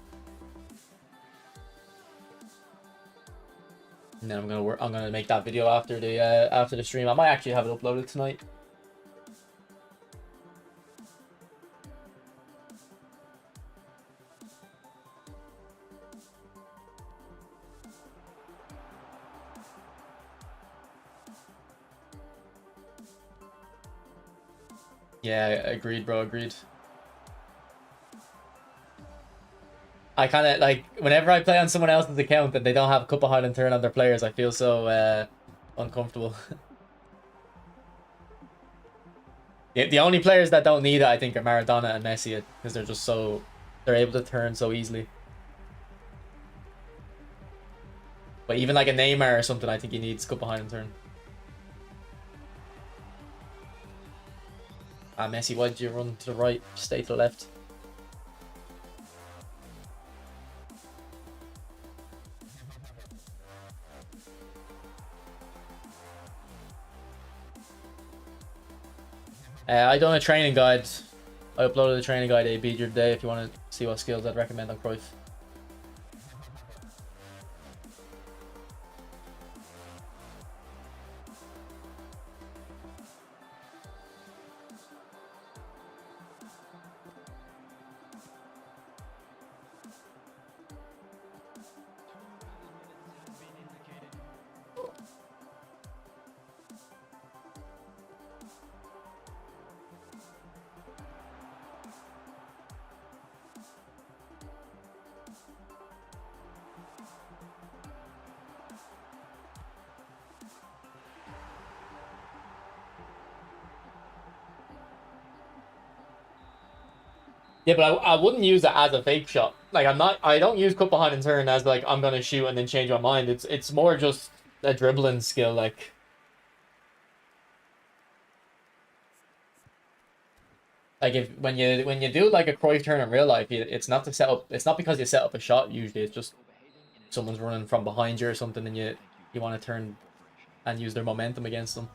And then I'm gonna make that video after the stream. I might actually have it uploaded tonight. Yeah, agreed, bro, agreed. I kind of like whenever I play on someone else's account and they don't have Cup of Highland Turn on their players, I feel so uncomfortable. The only players that don't need it, I think, are Maradona and Messi, because they're able to turn so easily. But even like a Neymar or something, I think he needs cut behind and turn. Ah, Messi, why did you run to the right? Stay to the left. I done a training guide. I uploaded a training guide AB the other day if you want to see what skills I'd recommend on Cruyff. Yeah, but I wouldn't use it as a fake shot. Like I don't use cut behind and turn as like I'm gonna shoot and then change my mind. It's more just a dribbling skill. Like if when you do like a Cruyff turn in real life, it's not to set up. It's not because you set up a shot. Usually, it's just someone's running from behind you or something, and you want to turn and use their momentum against them.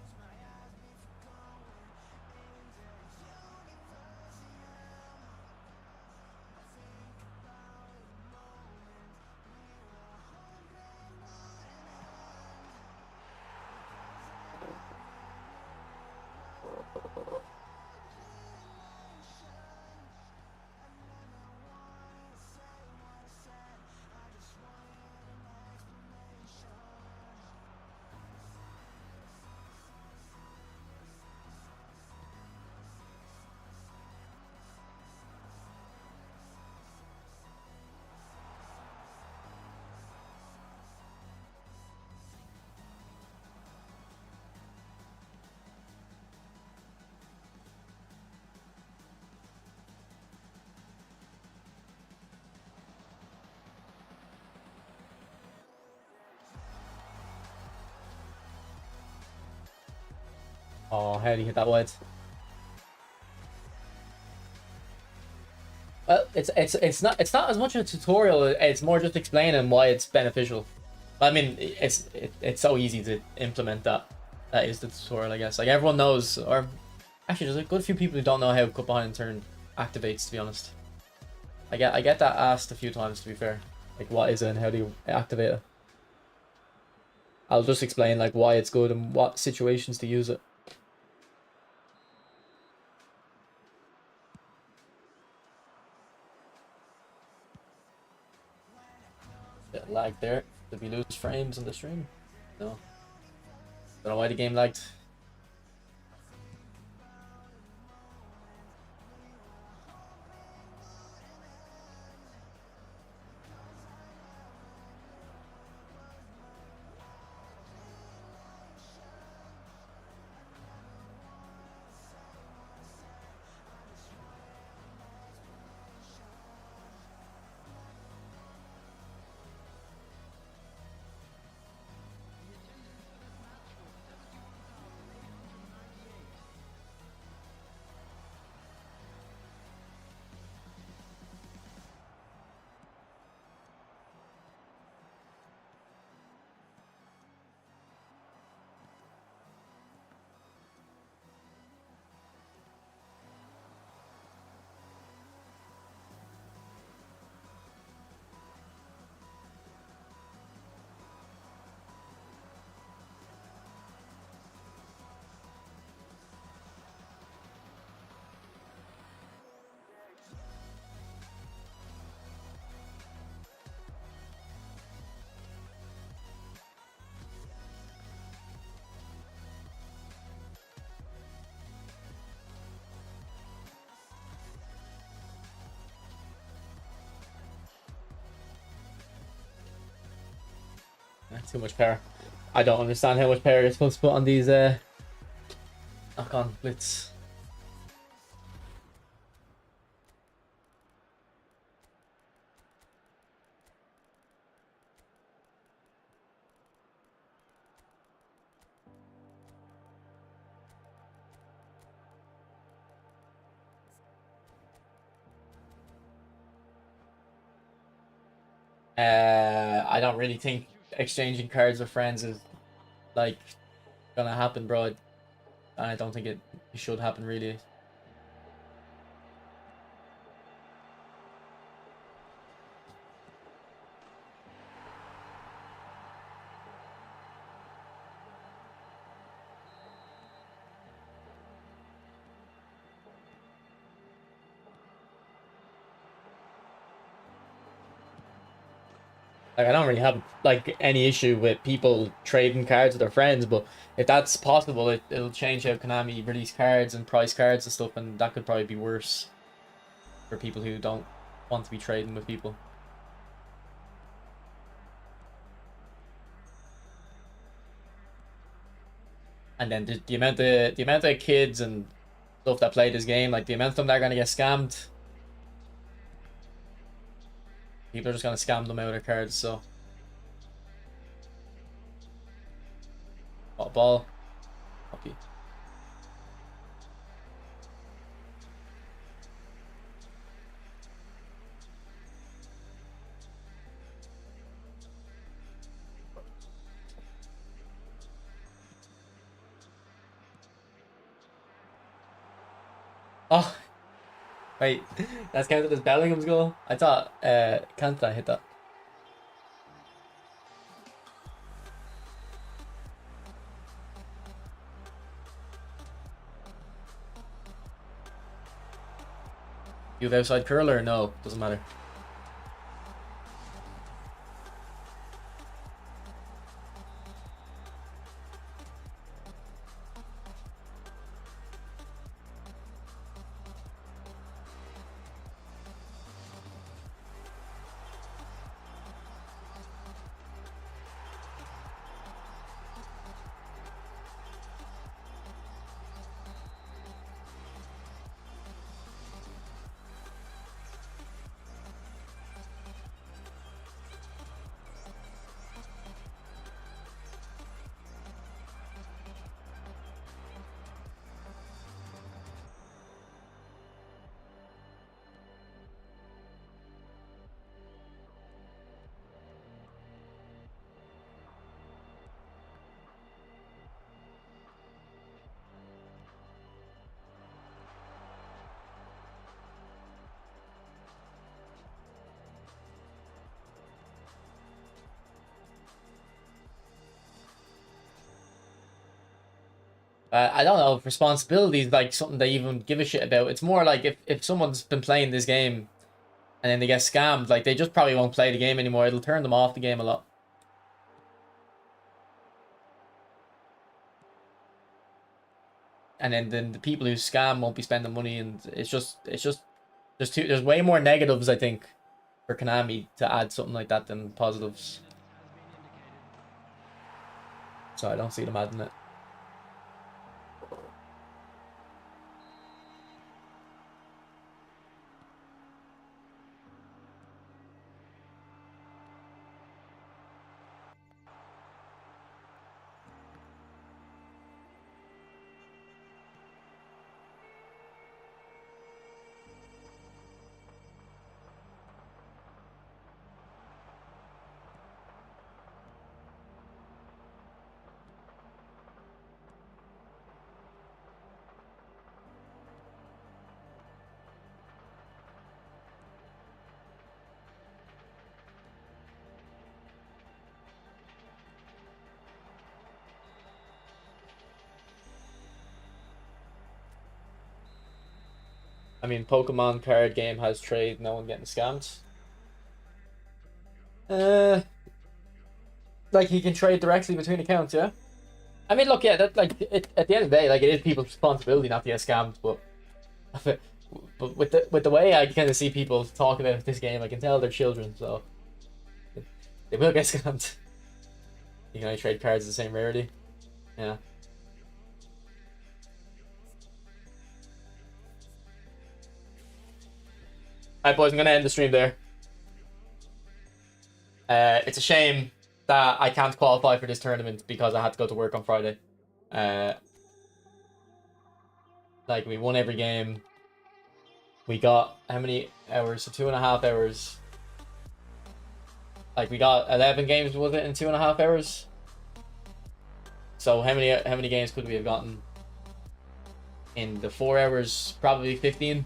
Oh, how do you hit that wide? Well, it's not as much a tutorial. It's more just explaining why it's beneficial. I mean, it's so easy to implement that. That is the tutorial, I guess. Like everyone knows, or actually, there's a good few people who don't know how cut behind and turn activates. To be honest, I get that asked a few times. To be fair, like what is it and how do you activate it? I'll just explain like why it's good and what situations to use it. Bit of lag there. Did we lose frames on the stream? No. Don't know why the game lagged. Too much power. I don't understand how much power you're supposed to put on these knock-on blitz. I don't really think exchanging cards with friends is like gonna happen, bro. I don't think it should happen really. Like I don't really have like any issue with people trading cards with their friends, but if that's possible, it'll change how Konami release cards and price cards and stuff, and that could probably be worse for people who don't want to be trading with people. And then the amount of kids and stuff that play this game, like the amount of them that are gonna get scammed, people are just gonna scam them out of cards. So, ball, copy. Oh, wait, that's counted as Bellingham's goal. I thought Cantona hit that. You have outside curler? No, doesn't matter. I don't know if responsibility is like something they even give a shit about. It's more like if someone's been playing this game and then they get scammed, like they just probably won't play the game anymore. It'll turn them off the game a lot. And then the people who scam won't be spending money, and it's just there's way more negatives I think for Konami to add something like that than positives. So I don't see them adding it. I mean, Pokemon card game has trade, no one getting scammed. Uh, like he can trade directly between accounts, yeah. I mean, look, yeah, that like at the end of the day, like it is people's responsibility not to get scammed, but but with the way I kind of see people talk about this game, I can tell they're children, so they will get scammed. You can only trade cards of the same rarity. Yeah. Alright, boys, I'm gonna end the stream there. It's a shame that I can't qualify for this tournament because I had to go to work on Friday. Like we won every game. We got how many hours? So 2.5 hours. Like we got 11 games with it in 2.5 hours. So how many games could we have gotten in the 4 hours? Probably 15.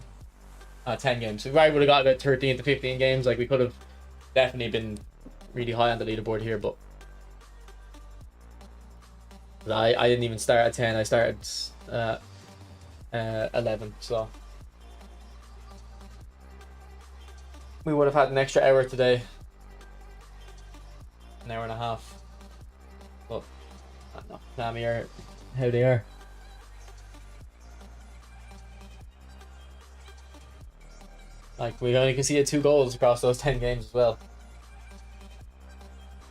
10 games. So we probably would have got about 13 to 15 games. Like we could have definitely been really high on the leaderboard here, but I didn't even start at 10. I started 11. So we would have had an extra hour today, an hour and a half. But I don't know. Nami are how they are. Like we only conceded 2 goals across those 10 games as well.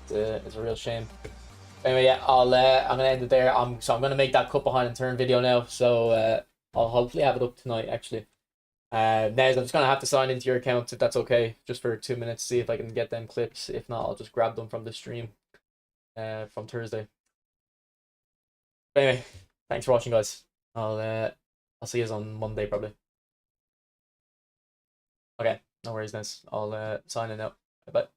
It's a real shame. Anyway, yeah, I'm gonna end it there. So I'm gonna make that cut behind and turn video now. So I'll hopefully have it up tonight actually. Nez, I'm just gonna have to sign into your account if that's okay, just for 2 minutes, see if I can get them clips. If not, I'll just grab them from the stream from Thursday. But anyway, thanks for watching, guys. I'll see you on Monday probably. Okay, no worries, Nez. I'll sign in now. Bye.